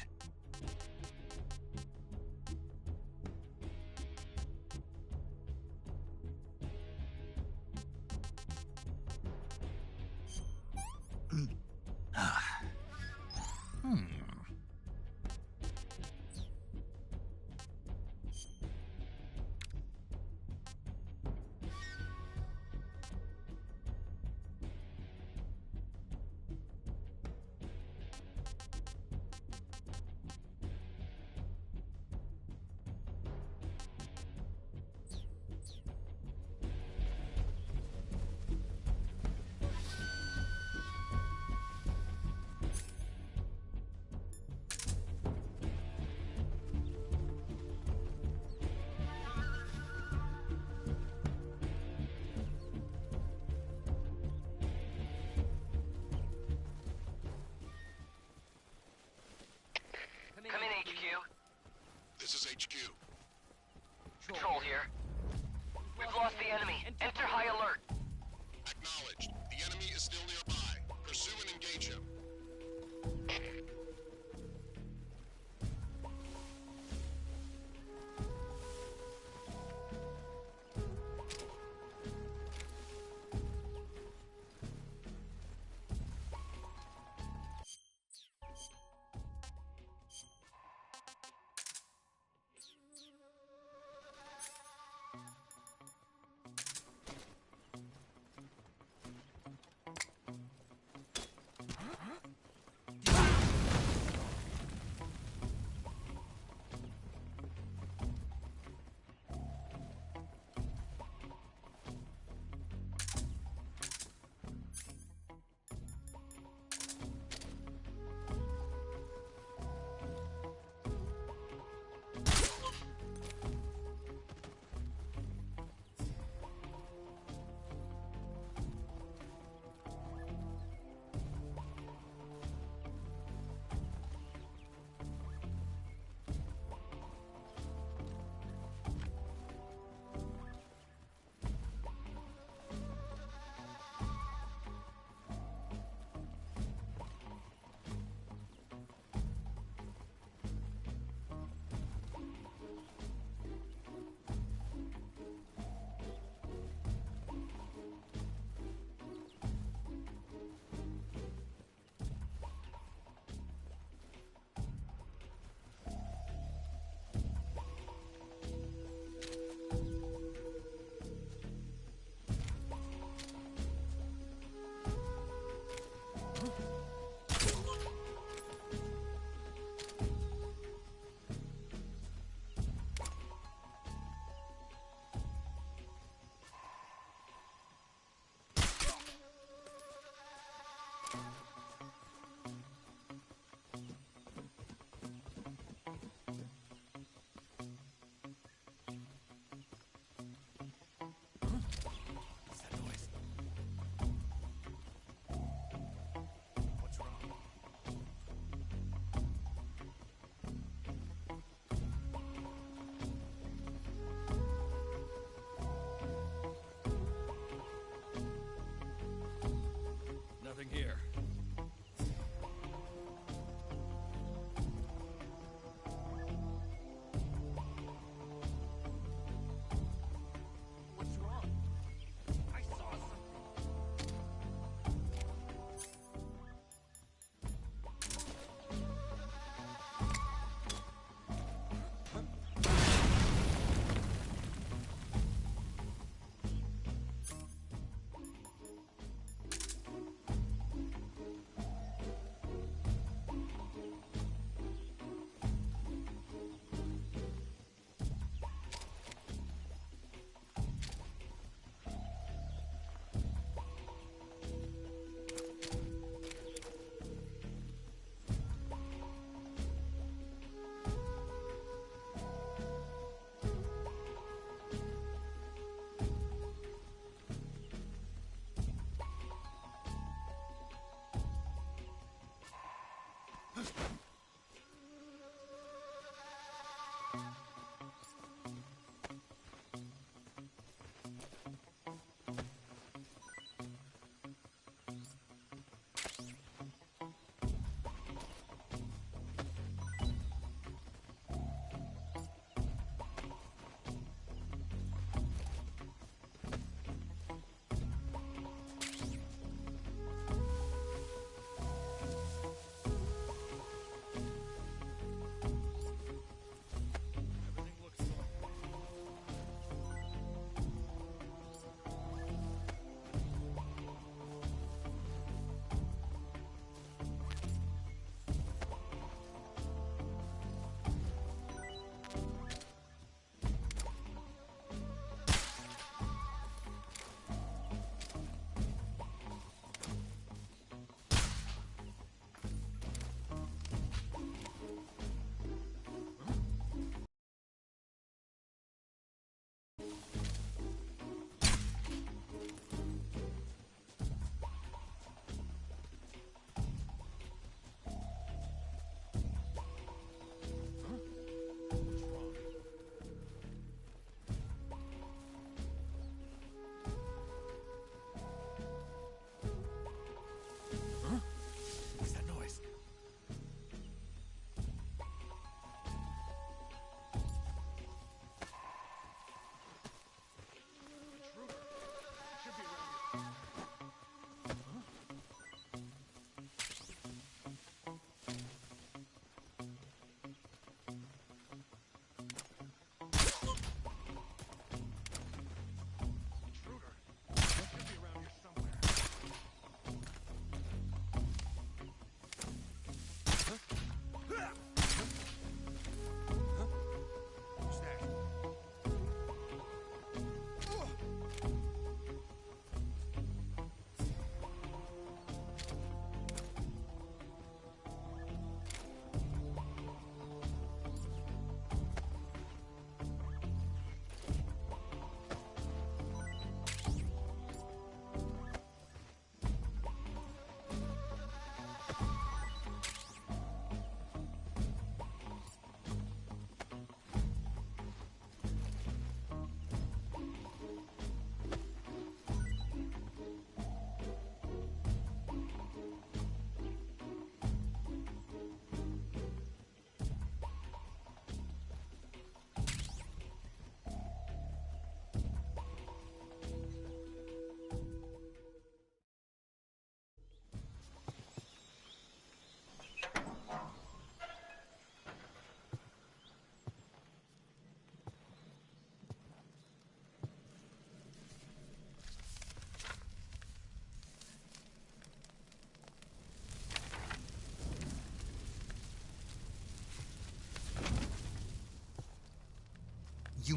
Come in, HQ. This is HQ. Patrol here. We've lost the enemy. Enter high alert. Acknowledged. The enemy is still nearby. Pursue and engage him.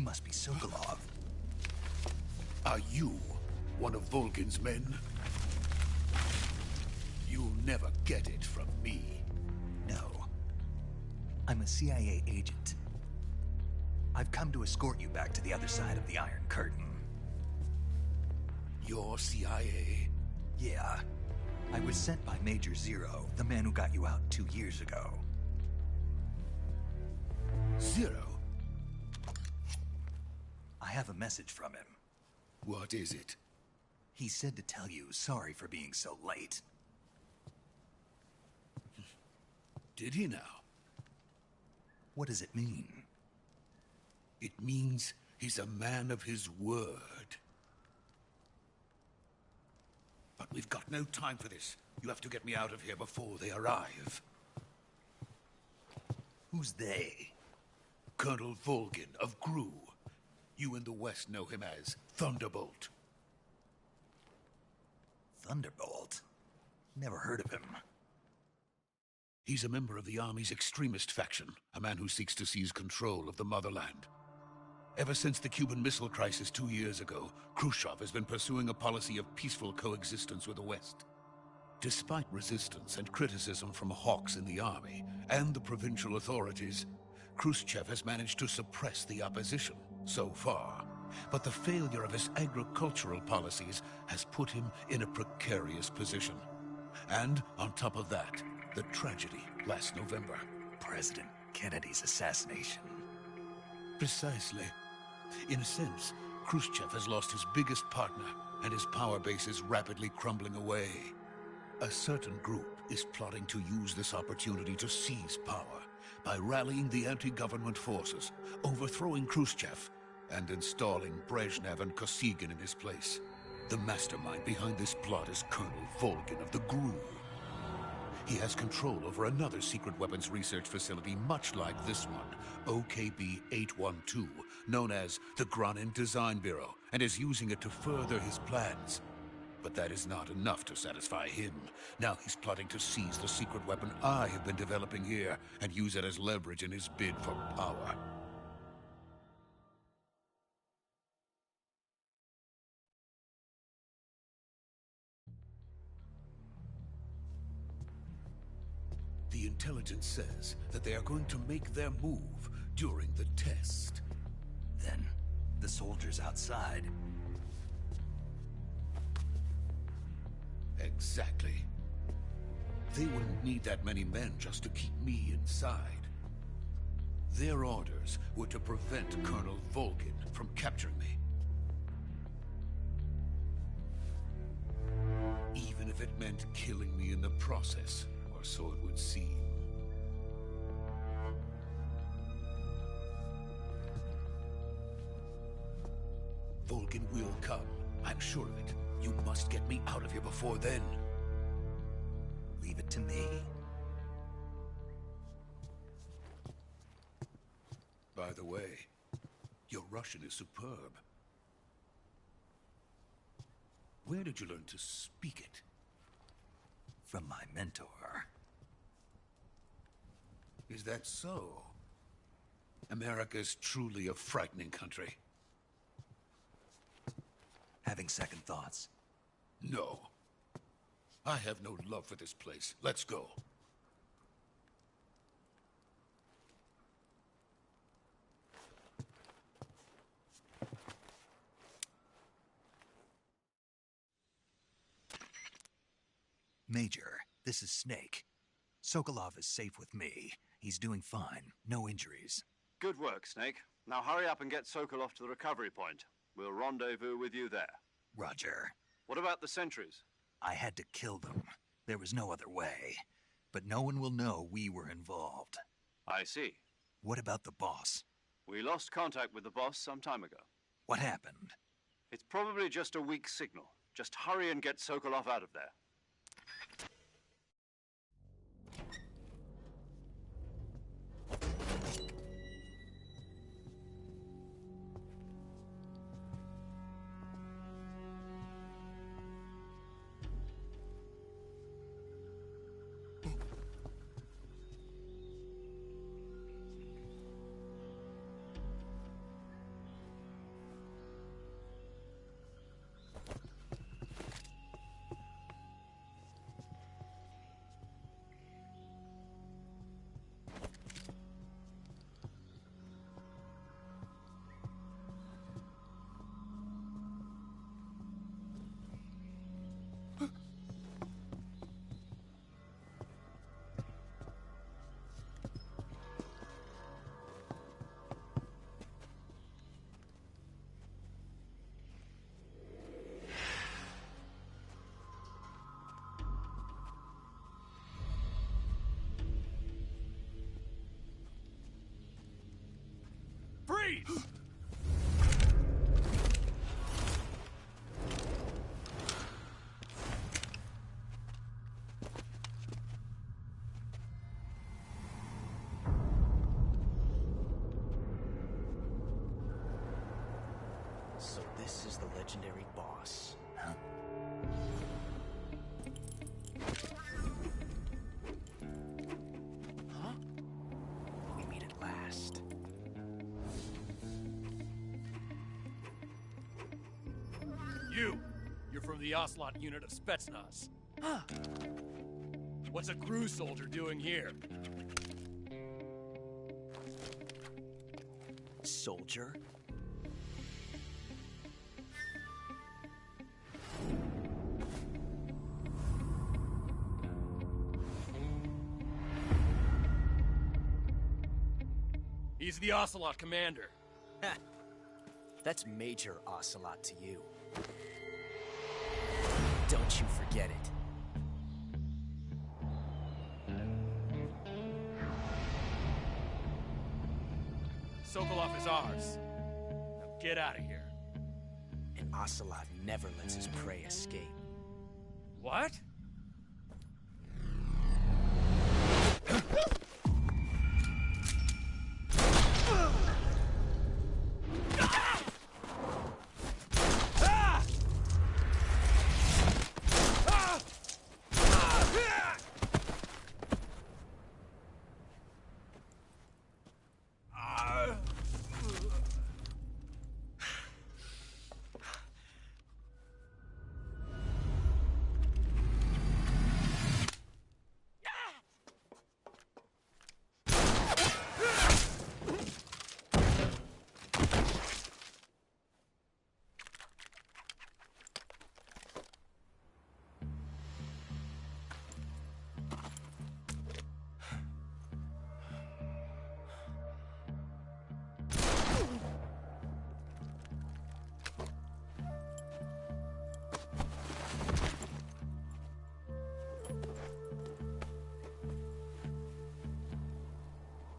must be Sokolov. Are you one of Volgin's men? You'll never get it from me. No. I'm a CIA agent. I've come to escort you back to the other side of the Iron Curtain. You're CIA? Yeah. I was sent by Major Zero, the man who got you out 2 years ago. Zero? I have a message from him. What is it? He said to tell you sorry for being so late. Did he now? What does it mean? It means he's a man of his word. But we've got no time for this. You have to get me out of here before they arrive. Who's they? Colonel Volgin of GRU. You in the West know him as Thunderbolt. Thunderbolt? Never heard of him. He's a member of the Army's extremist faction, a man who seeks to seize control of the motherland. Ever since the Cuban Missile Crisis 2 years ago, Khrushchev has been pursuing a policy of peaceful coexistence with the West. Despite resistance and criticism from hawks in the army and the provincial authorities, Khrushchev has managed to suppress the opposition so far. But the failure of his agricultural policies has put him in a precarious position. And on top of that, the tragedy last November. President Kennedy's assassination. Precisely. In a sense, Khrushchev has lost his biggest partner, and his power base is rapidly crumbling away. A certain group is plotting to use this opportunity to seize power by rallying the anti-government forces, overthrowing Khrushchev, and installing Brezhnev and Kosygin in his place. The mastermind behind this plot is Colonel Volgin of the GRU. He has control over another secret weapons research facility much like this one, OKB-812, known as the Granin Design Bureau, and is using it to further his plans. But that is not enough to satisfy him. Now he's plotting to seize the secret weapon I have been developing here and use it as leverage in his bid for power. The intelligence says that they are going to make their move during the test. Then, the soldiers outside. Exactly. They wouldn't need that many men just to keep me inside. Their orders were to prevent Colonel Volgin from capturing me. Even if it meant killing me in the process, or so it would seem. Volgin will come. I'm sure of it. You must get me out of here before then. Leave it to me. By the way, your Russian is superb. Where did you learn to speak it? From my mentor. Is that so? America's truly a frightening country. Having second thoughts? No. I have no love for this place. Let's go. Major, this is Snake. Sokolov is safe with me. He's doing fine. No injuries. Good work, Snake. Now hurry up and get Sokolov to the recovery point. We'll rendezvous with you there. Roger. What about the sentries? I had to kill them. There was no other way. But no one will know we were involved. I see. What about the boss? We lost contact with the boss some time ago. What happened? It's probably just a weak signal. Just hurry and get Sokolov out of there. Please. So this is the legendary boss. Huh? Huh? We meet at last. You're from the Ocelot unit of Spetsnaz. What's a crew soldier doing here? Soldier? He's the Ocelot commander. Ha! That's Major Ocelot to you. Don't you forget it. Sokolov is ours. Now get out of here. And Ocelot never lets his prey escape. What?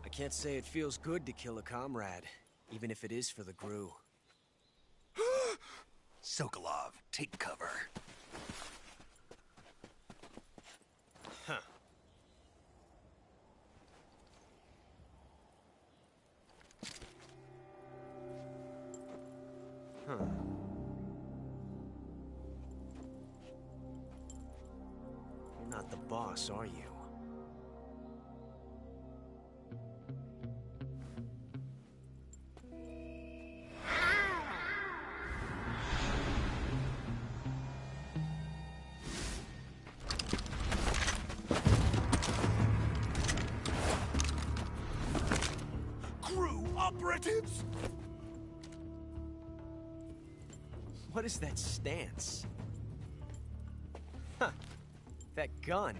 I can't say it feels good to kill a comrade, even if it is for the GRU. Sokolov, take cover. Huh. Huh. You're not the boss, are you? Operatives? What is that stance? Huh. That gun.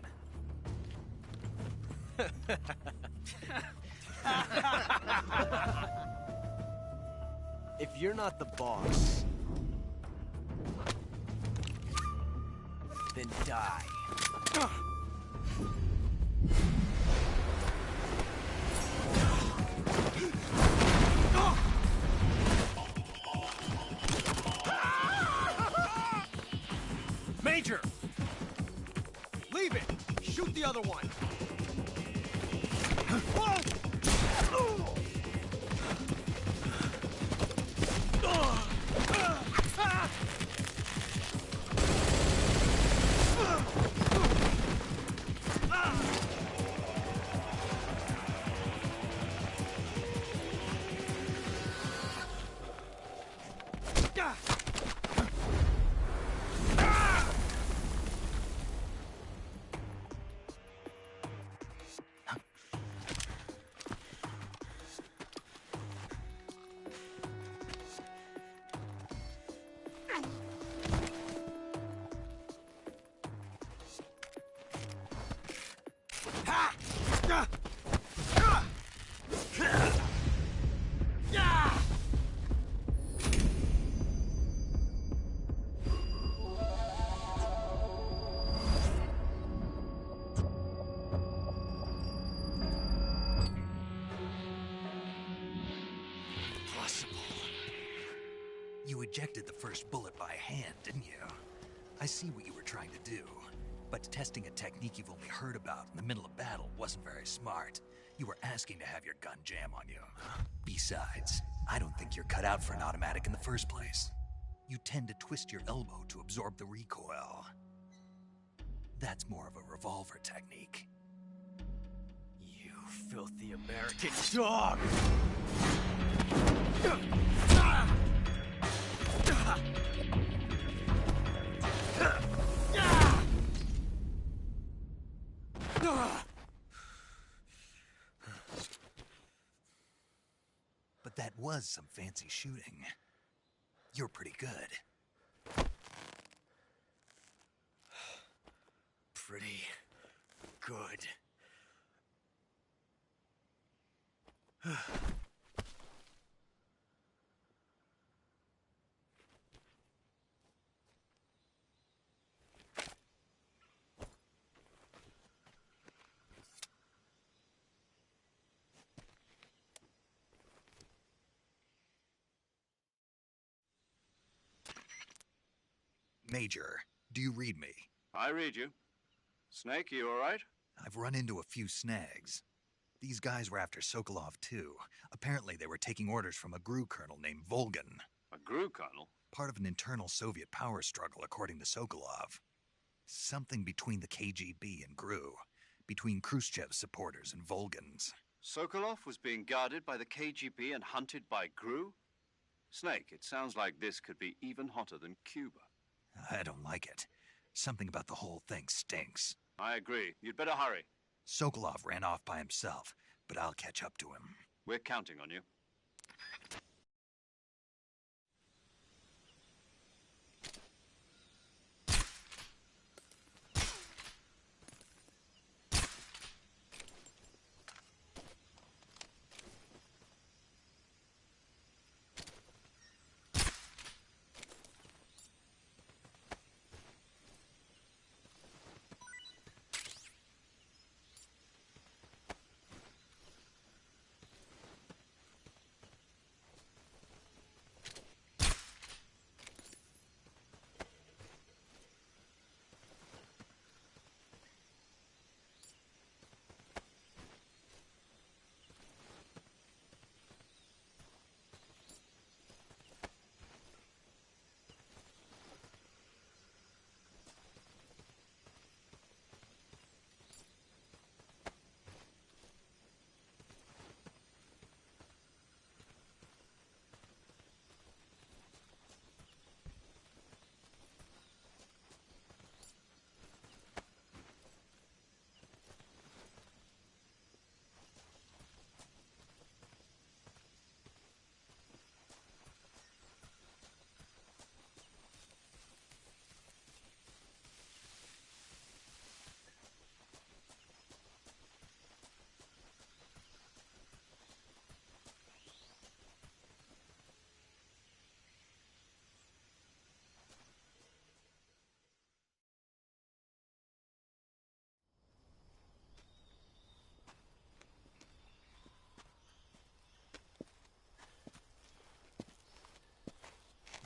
If you're not the boss, then die. Major! Leave it! Shoot the other one! ejected the first bullet by hand, didn't you? I see what you were trying to do. But testing a technique you've only heard about in the middle of battle wasn't very smart. You were asking to have your gun jam on you. Besides, I don't think you're cut out for an automatic in the first place. You tend to twist your elbow to absorb the recoil. That's more of a revolver technique. You filthy American dog! But that was some fancy shooting. You're pretty good. Pretty good. Major, do you read me? I read you. Snake, you all right? I've run into a few snags. These guys were after Sokolov, too. Apparently they were taking orders from a GRU colonel named Volgin. A GRU colonel? Part of an internal Soviet power struggle, according to Sokolov. Something between the KGB and GRU. Between Khrushchev's supporters and Volgin's. Sokolov was being guarded by the KGB and hunted by GRU? Snake, it sounds like this could be even hotter than Cuba. I don't like it. Something about the whole thing stinks. I agree. You'd better hurry. Sokolov ran off by himself, but I'll catch up to him. We're counting on you.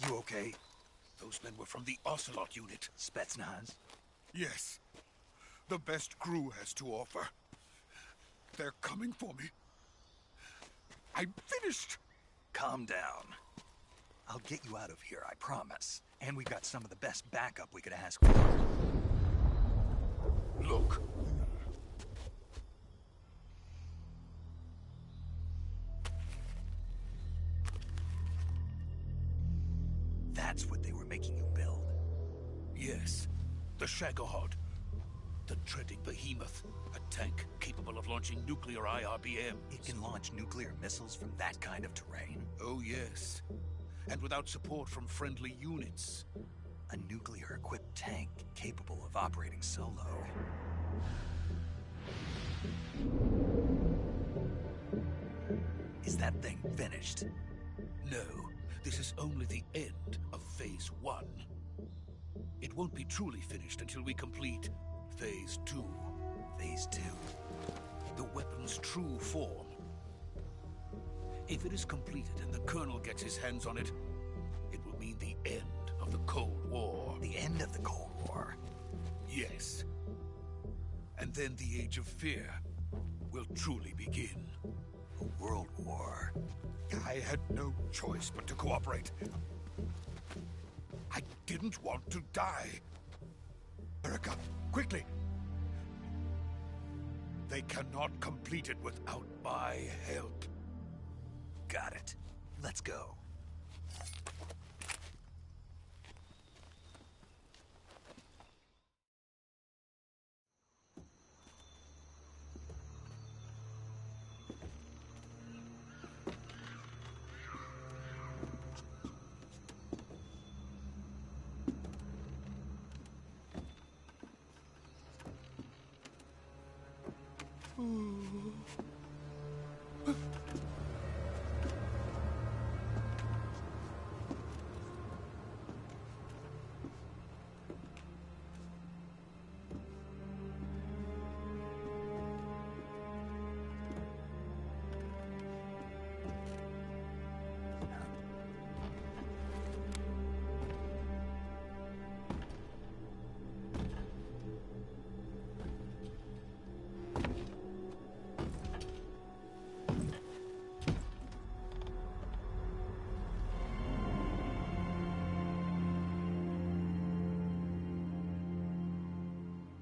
You okay? Those men were from the Ocelot unit. Spetsnaz? Yes. The best GRU has to offer. They're coming for me. I'm finished! Calm down. I'll get you out of here, I promise. And we've got some of the best backup we could ask for. Look. That's what they were making you build? Yes. The Shagohod. The dreaded behemoth. A tank capable of launching nuclear IRBM. It can launch nuclear missiles from that kind of terrain? Oh, yes. And without support from friendly units. A nuclear-equipped tank capable of operating solo. Is that thing finished? No. This is only the end of Phase 1. It won't be truly finished until we complete Phase 2. Phase 2? The weapon's true form. If it is completed and the Colonel gets his hands on it, it will mean Cold War. The end of the Cold War? Yes. And then the Age of Fear will truly begin. A world war. I had no choice but to cooperate. I didn't want to die. Erica, quickly! They cannot complete it without my help. Got it. Let's go.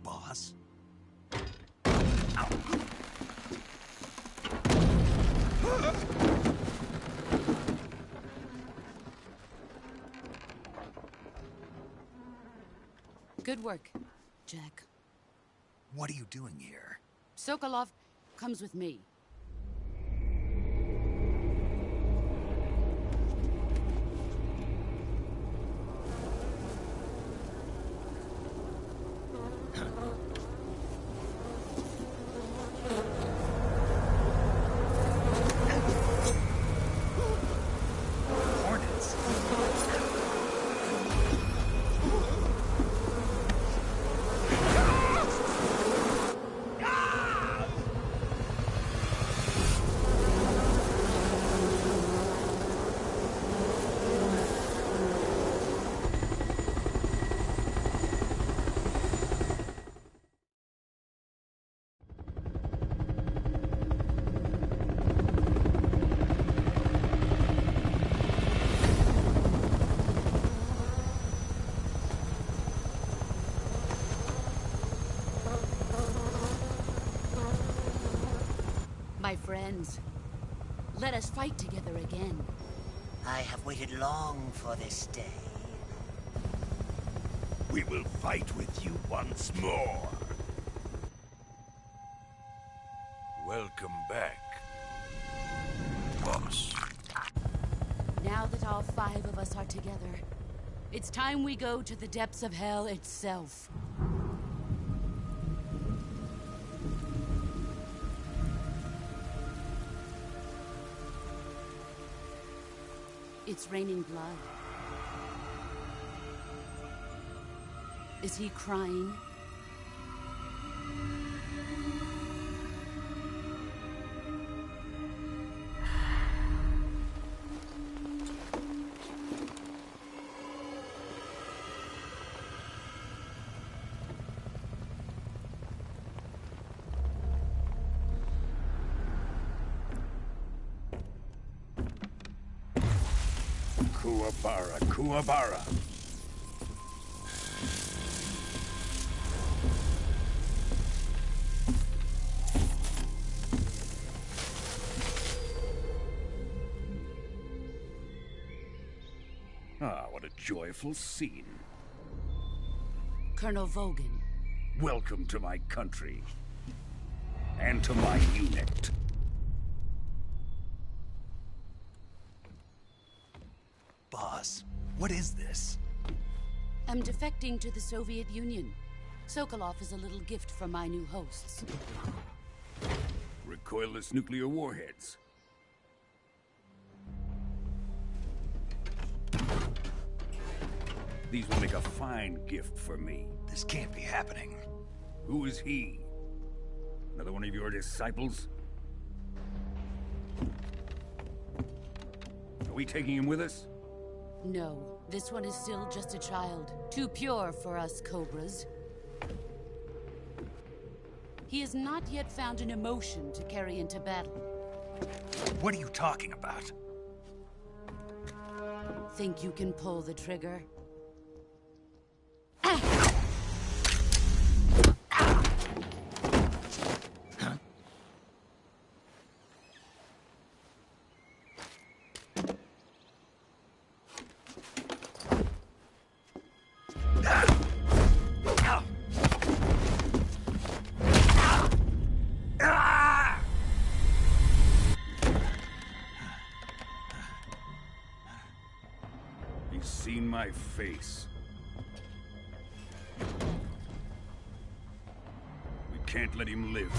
Boss? Good work, Jack. What are you doing here? Sokolov comes with me. Hornets? My friends, let us fight together again. I have waited long for this day. We will fight with you once more. Welcome back, boss. Now that all 5 of us are together, it's time we go to the depths of hell itself. It's raining blood. Is he crying? Kuwabara, Kuwabara. Ah, what a joyful scene. Colonel Vogan. Welcome to my country. And to my unit. Boss, what is this? I'm defecting to the Soviet Union. Sokolov is a little gift from my new hosts. Recoilless nuclear warheads. These will make a fine gift for me. This can't be happening. Who is he? Another one of your disciples? Are we taking him with us? No. This one is still just a child, too pure for us Cobras. He has not yet found an emotion to carry into battle. What are you talking about? Think you can pull the trigger? He's seen my face. We can't let him live.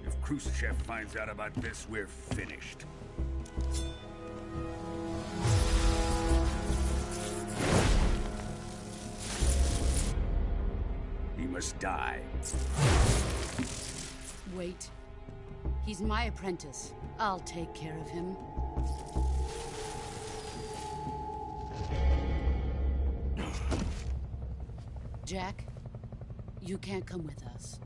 If Khrushchev finds out about this, we're finished. He must die. Wait. He's my apprentice. I'll take care of him. Jack, you can't come with us.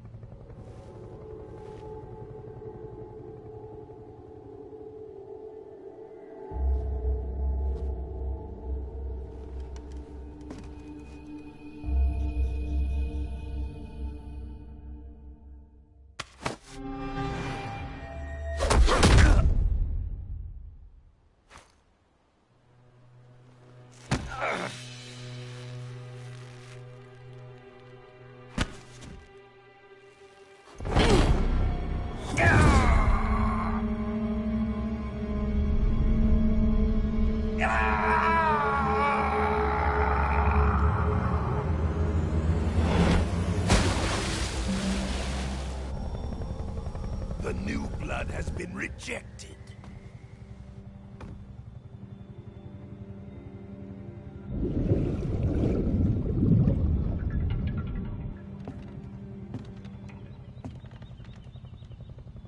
The new blood has been rejected.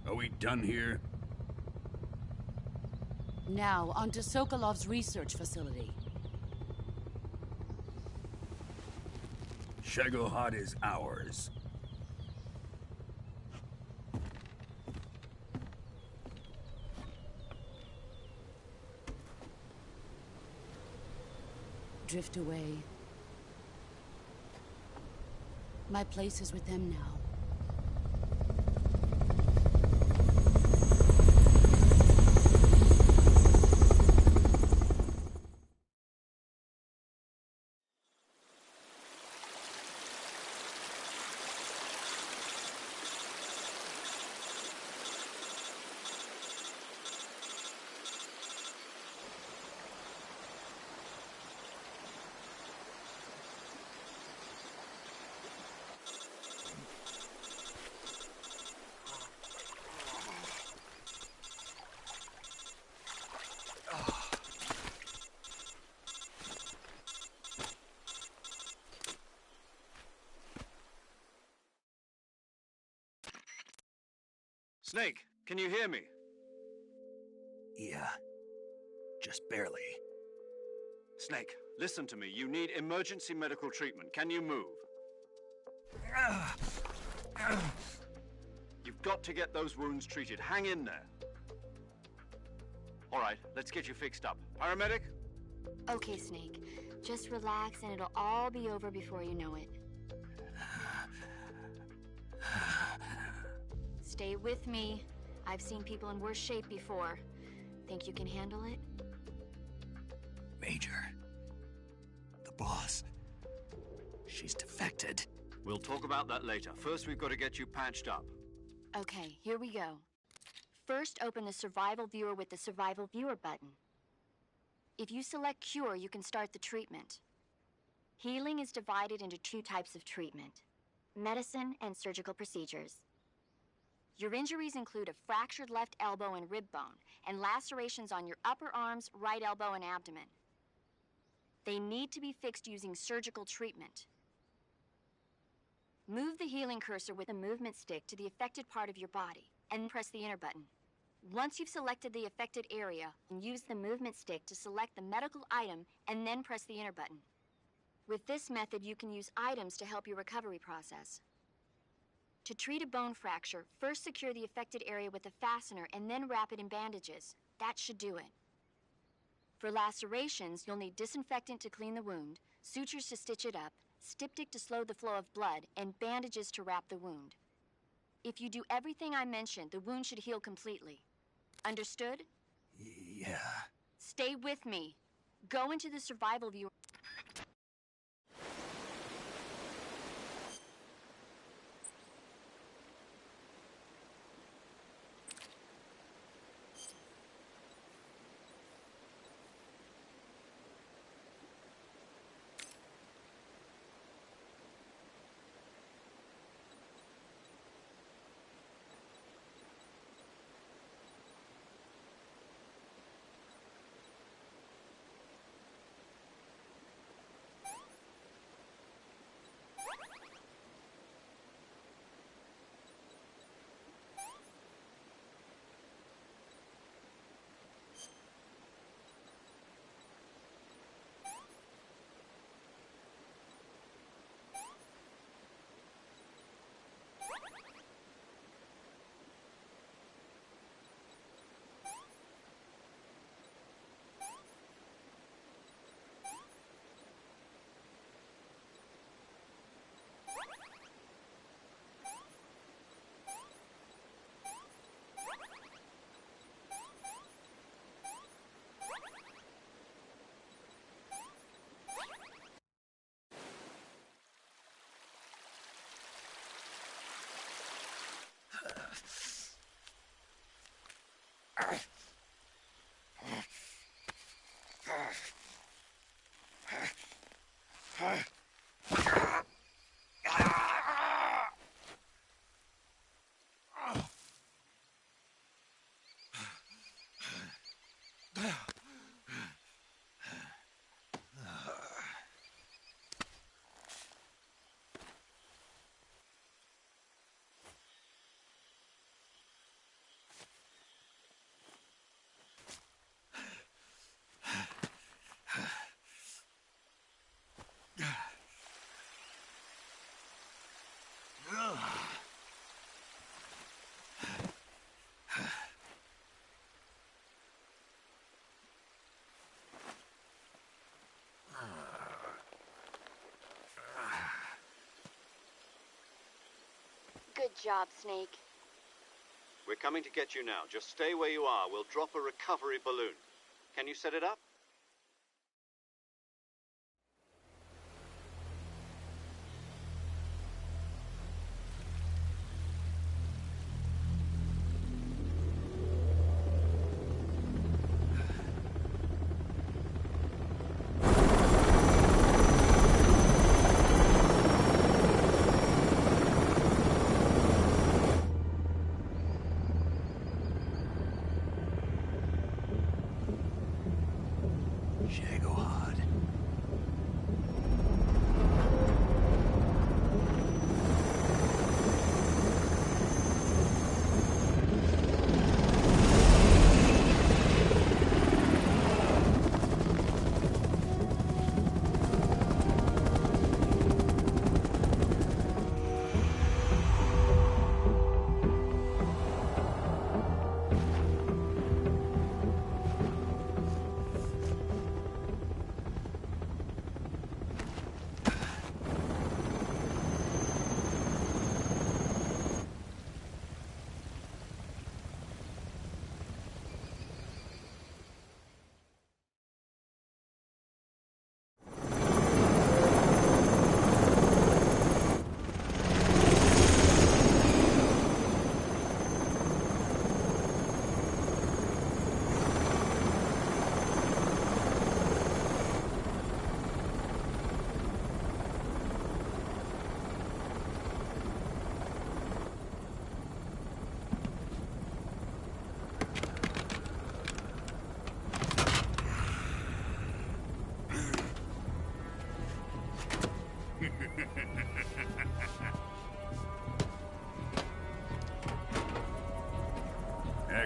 Are we done here? Now, on to Sokolov's research facility. Shagohod is ours. Drift away. My place is with them now. Snake, can you hear me? Yeah. Just barely. Snake, listen to me. You need emergency medical treatment. Can you move? You've got to get those wounds treated. Hang in there. All right, let's get you fixed up. Paramedic? Okay, Snake. Just relax and it'll all be over before you know it. Stay with me. I've seen people in worse shape before. Think you can handle it? Major. The boss. She's defected. We'll talk about that later. First, we've got to get you patched up. Okay, here we go. First, open the Survival Viewer with the Survival Viewer button. If you select Cure, you can start the treatment. Healing is divided into two types of treatment: medicine and surgical procedures. Your injuries include a fractured left elbow and rib bone, and lacerations on your upper arms, right elbow, and abdomen. They need to be fixed using surgical treatment. Move the healing cursor with a movement stick to the affected part of your body, and press the enter button. Once you've selected the affected area, use the movement stick to select the medical item and then press the enter button. With this method, you can use items to help your recovery process. To treat a bone fracture, first secure the affected area with a fastener and then wrap it in bandages. That should do it. For lacerations, you'll need disinfectant to clean the wound, sutures to stitch it up, styptic to slow the flow of blood, and bandages to wrap the wound. If you do everything I mentioned, the wound should heal completely. Understood? Yeah. Stay with me. Go into the survival viewer. Good job, Snake. We're coming to get you now. Just stay where you are. We'll drop a recovery balloon. Can you set it up?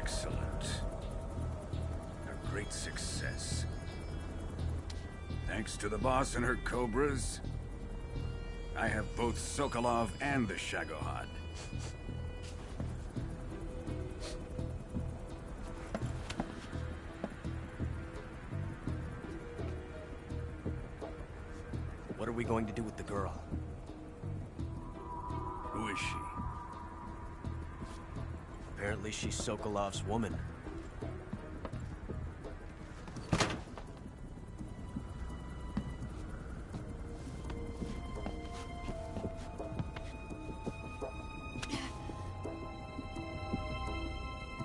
Excellent. A great success. Thanks to the boss and her cobras, I have both Sokolov and the Shagohod. What are we going to do with the girl? Who is she? Apparently she's Sokolov's woman.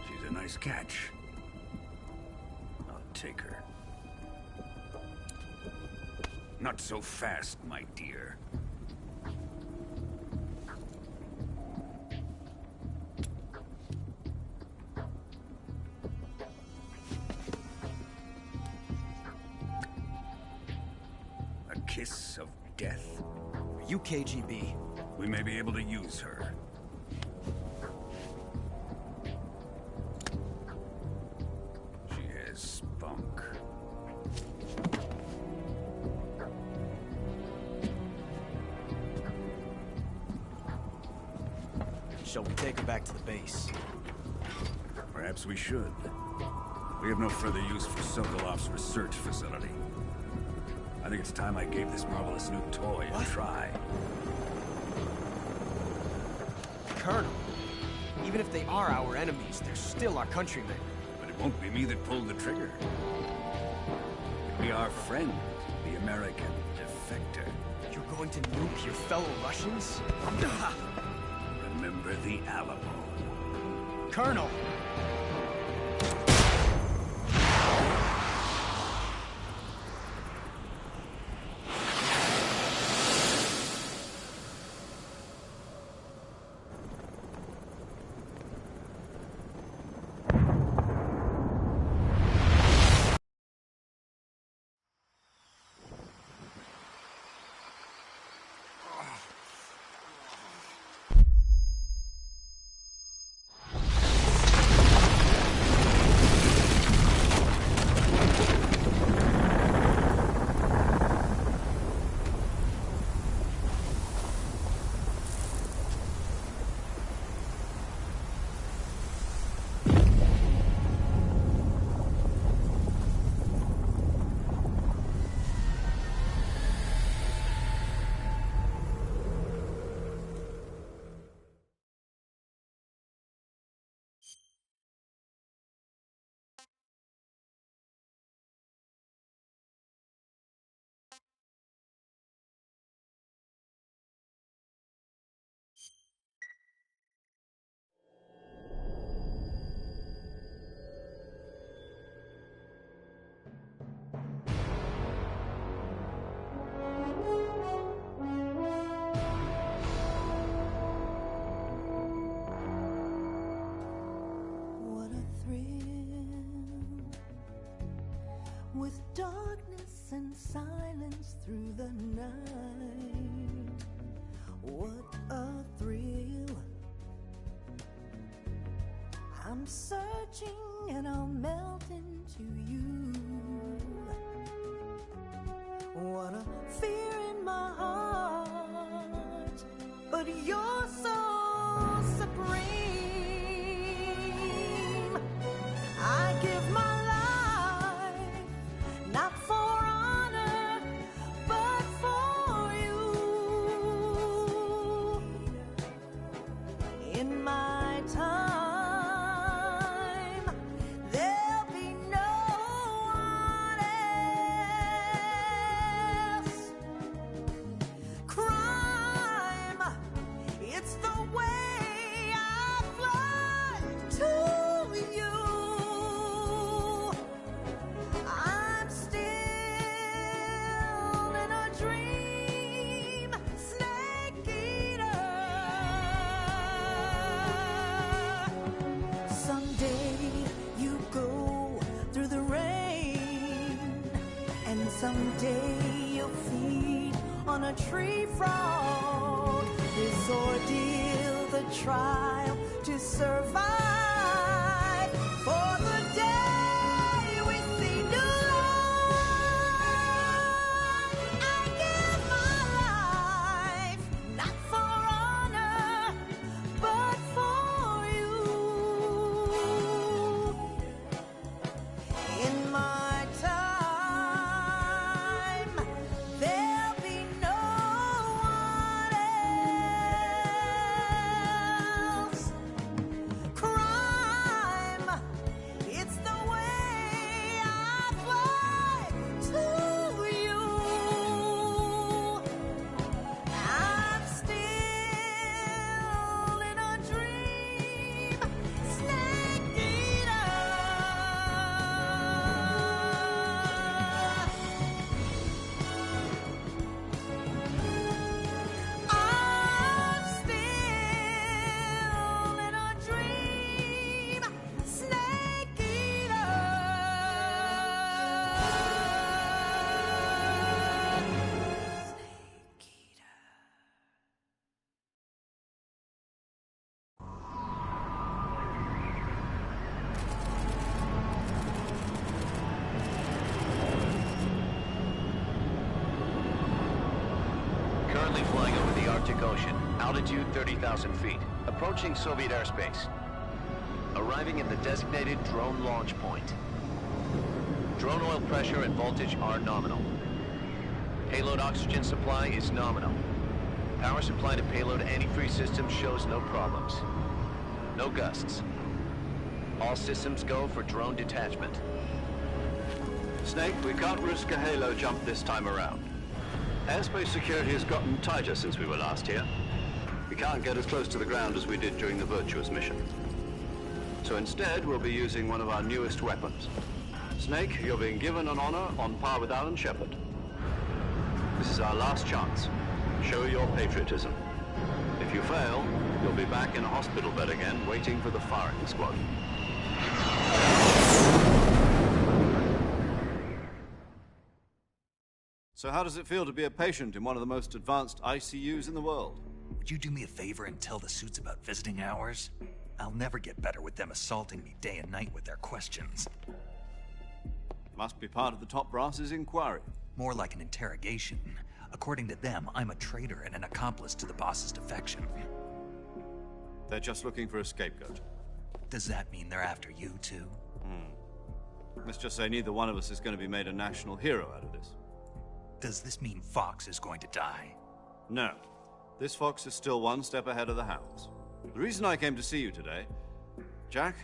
She's a nice catch. I'll take her. Not so fast, my dear. A kiss of death? Are you KGB? We may be able to use her. She has spunk. Shall we take her back to the base? Perhaps we should. We have no further use for Sokolov's research facility. I think it's time I gave this marvelous new toy a try. Colonel, even if they are our enemies, they're still our countrymen. But it won't be me that pulled the trigger. It'll be our friend, the American defector. You're going to nuke your fellow Russians? Remember the Alamo. Colonel! With darkness and silence through the night, what a thrill. I'm searching and I'll melt into you. What a fear in my heart, but you're so supreme. I give my not for honor, but for you. In my time, there'll be no one else. Crime, it's the way I fly to you. Someday you'll feed on a tree frog. This ordeal, the trial to survive. Altitude 30,000 feet. Approaching Soviet airspace. Arriving at the designated drone launch point. Drone oil pressure and voltage are nominal. Payload oxygen supply is nominal. Power supply to payload antifreeze system shows no problems. No gusts. All systems go for drone detachment. Snake, we can't risk a halo jump this time around. Airspace security has gotten tighter since we were last here. We can't get as close to the ground as we did during the Virtuous mission. So instead, we'll be using one of our newest weapons. Snake, you're being given an honor on par with Alan Shepard. This is our last chance. Show your patriotism. If you fail, you'll be back in a hospital bed again, waiting for the firing squad. So how does it feel to be a patient in one of the most advanced ICUs in the world? Would you do me a favor and tell the suits about visiting hours? I'll never get better with them assaulting me day and night with their questions. Must be part of the top brass's inquiry. More like an interrogation. According to them, I'm a traitor and an accomplice to the boss's defection. They're just looking for a scapegoat. Does that mean they're after you, too? Let's just say neither one of us is going to be made a national hero out of this. Does this mean Fox is going to die? No. This Fox is still one step ahead of the Hounds. The reason I came to see you today... Jack,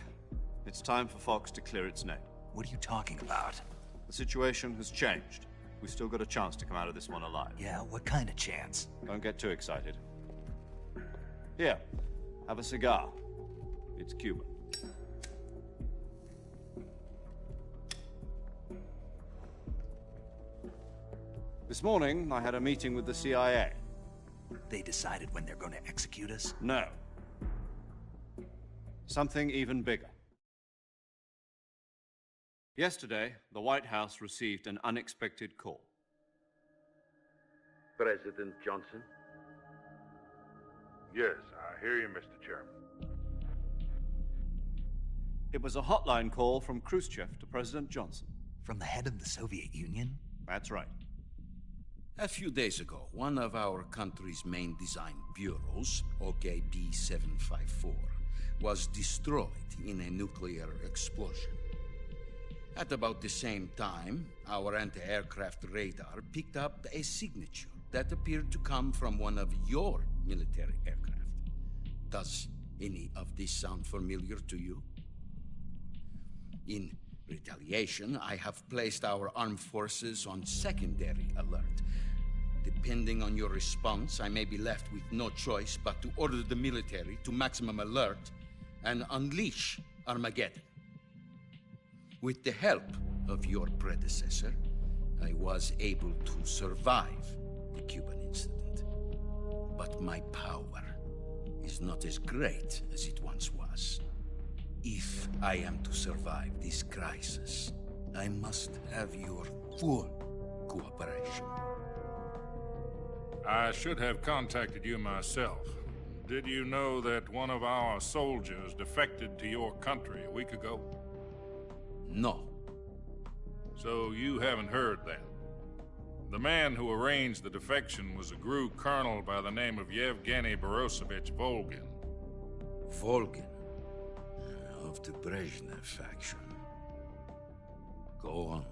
it's time for Fox to clear its name. What are you talking about? The situation has changed. We've still got a chance to come out of this one alive. Yeah, what kind of chance? Don't get too excited. Here, have a cigar. It's Cuban. This morning, I had a meeting with the CIA. They decided when they're going to execute us? No. Something even bigger. Yesterday, the White House received an unexpected call. President Johnson? Yes, I hear you, Mr. Chairman. It was a hotline call from Khrushchev to President Johnson. From the head of the Soviet Union? That's right. A few days ago, one of our country's main design bureaus, OKB 754, was destroyed in a nuclear explosion. At about the same time, our anti-aircraft radar picked up a signature that appeared to come from one of your military aircraft. Does any of this sound familiar to you? In retaliation, I have placed our armed forces on secondary alert. Depending on your response, I may be left with no choice but to order the military to maximum alert and unleash Armageddon. With the help of your predecessor, I was able to survive the Cuban incident. But my power is not as great as it once was. If I am to survive this crisis, I must have your full cooperation. I should have contacted you myself. Did you know that one of our soldiers defected to your country a week ago? No. So you haven't heard then. The man who arranged the defection was a GRU colonel by the name of Yevgeny Borisovich Volgin. Volgin? Of the Brezhnev faction. Go on.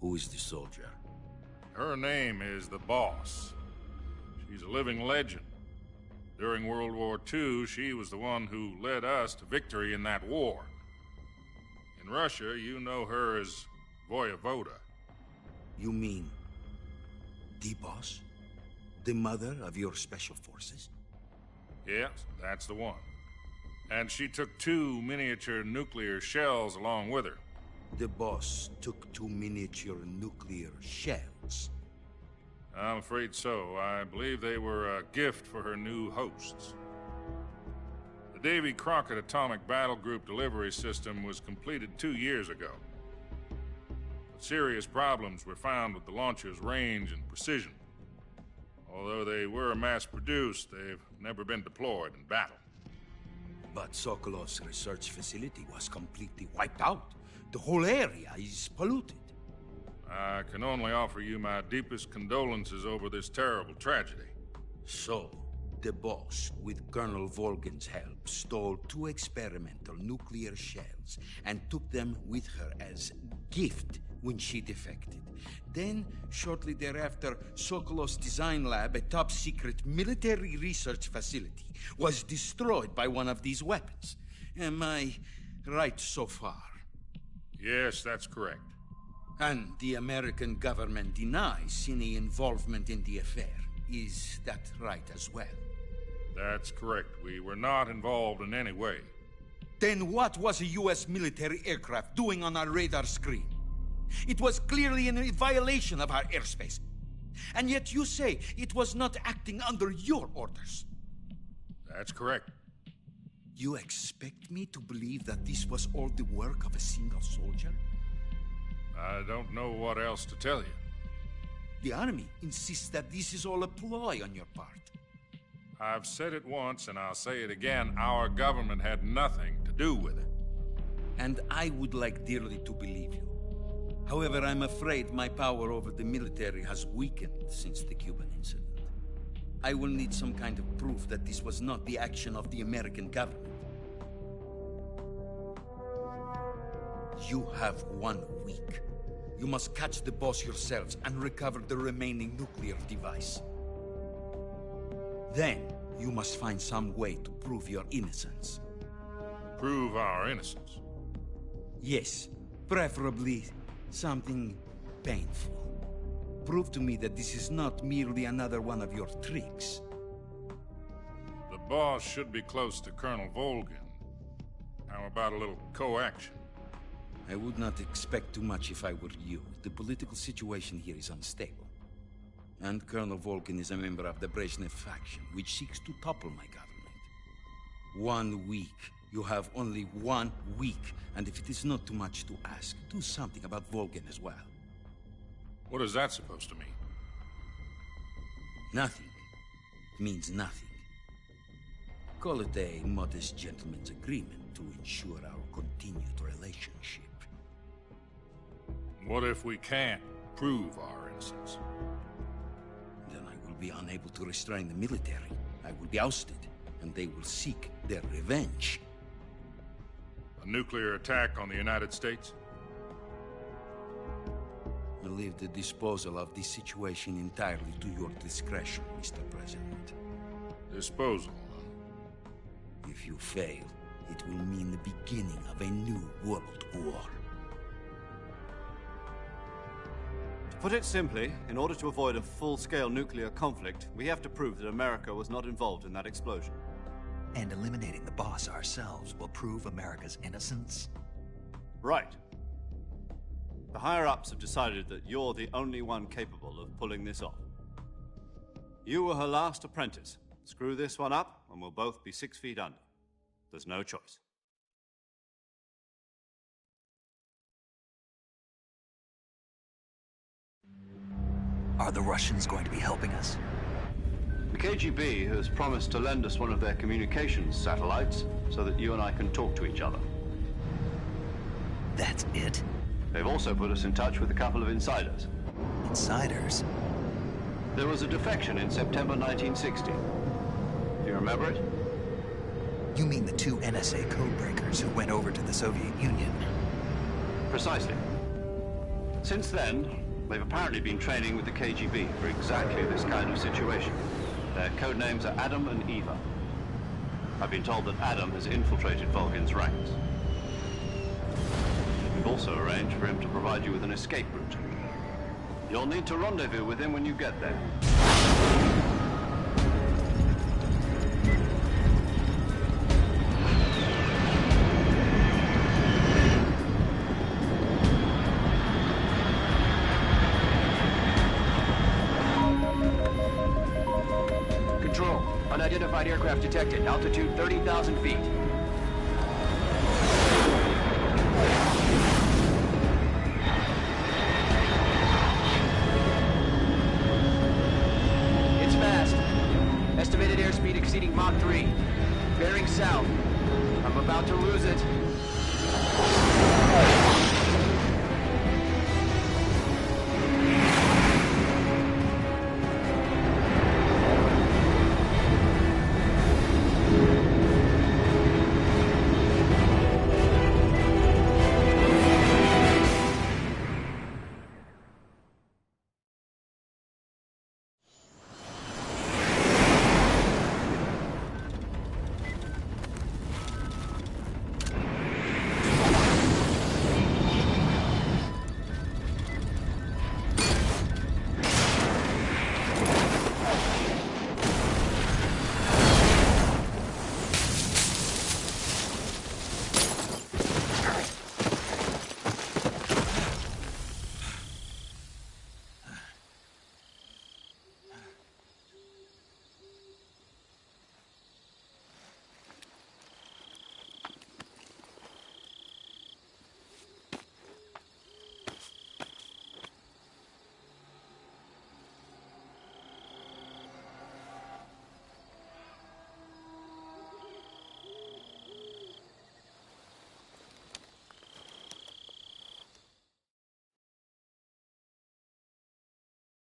Who is the soldier? Her name is the Boss. She's a living legend. During World War II, she was the one who led us to victory in that war. In Russia, you know her as Voyevoda. You mean the Boss? The mother of your special forces? Yes, that's the one. And she took 2 miniature nuclear shells along with her. The Boss took 2 miniature nuclear shells? I'm afraid so. I believe they were a gift for her new hosts. The Davy Crockett Atomic Battle Group delivery system was completed 2 years ago. But serious problems were found with the launcher's range and precision. Although they were mass-produced, they've never been deployed in battle. But Sokolov's research facility was completely wiped out. The whole area is polluted. I can only offer you my deepest condolences over this terrible tragedy. So, the boss, with Colonel Volgin's help, stole 2 experimental nuclear shells and took them with her as gift when she defected. Then, shortly thereafter, Sokolov's design lab, a top-secret military research facility, was destroyed by one of these weapons. Am I right so far? Yes, that's correct. And the American government denies any involvement in the affair. Is that right as well? That's correct. We were not involved in any way. Then what was a U.S. military aircraft doing on our radar screen? It was clearly in violation of our airspace. And yet you say it was not acting under your orders. That's correct. You expect me to believe that this was all the work of a single soldier? I don't know what else to tell you. The Army insists that this is all a ploy on your part. I've said it once, and I'll say it again. Our government had nothing to do with it. And I would like dearly to believe you. However, I'm afraid my power over the military has weakened since the Cuban incident. I will need some kind of proof that this was not the action of the American government. You have 1 week. You must catch the boss yourselves and recover the remaining nuclear device. Then, you must find some way to prove your innocence. Prove our innocence? Yes, preferably something painful. Prove to me that this is not merely another one of your tricks. The boss should be close to Colonel Volgin. How about a little co-action? I would not expect too much if I were you. The political situation here is unstable. And Colonel Volgin is a member of the Brezhnev faction, which seeks to topple my government. 1 week. You have only 1 week. And if it is not too much to ask, do something about Volgin as well. What is that supposed to mean? Nothing. It means nothing. Call it a modest gentleman's agreement to ensure our continued relationship. What if we can't prove our innocence? Then I will be unable to restrain the military. I will be ousted, and they will seek their revenge. A nuclear attack on the United States? I leave the disposal of this situation entirely to your discretion, Mr. President. Disposal? If you fail, it will mean the beginning of a new world war. To put it simply, in order to avoid a full-scale nuclear conflict, we have to prove that America was not involved in that explosion. And eliminating the boss ourselves will prove America's innocence? Right. The higher-ups have decided that you're the only one capable of pulling this off. You were her last apprentice. Screw this one up, and we'll both be 6 feet under. There's no choice. Are the Russians going to be helping us? The KGB has promised to lend us one of their communications satellites so that you and I can talk to each other. That's it? They've also put us in touch with a couple of insiders. Insiders? There was a defection in September 1960. Do you remember it? You mean the 2 NSA codebreakers who went over to the Soviet Union? Precisely. Since then, they've apparently been training with the KGB for exactly this kind of situation. Their code names are Adam and Eva. I've been told that Adam has infiltrated Volgin's ranks. We've also arranged for him to provide you with an escape route. You'll need to rendezvous with him when you get there. Control, unidentified aircraft detected. Altitude 30,000 feet. It's fast. Estimated airspeed exceeding Mach 3. Bearing south.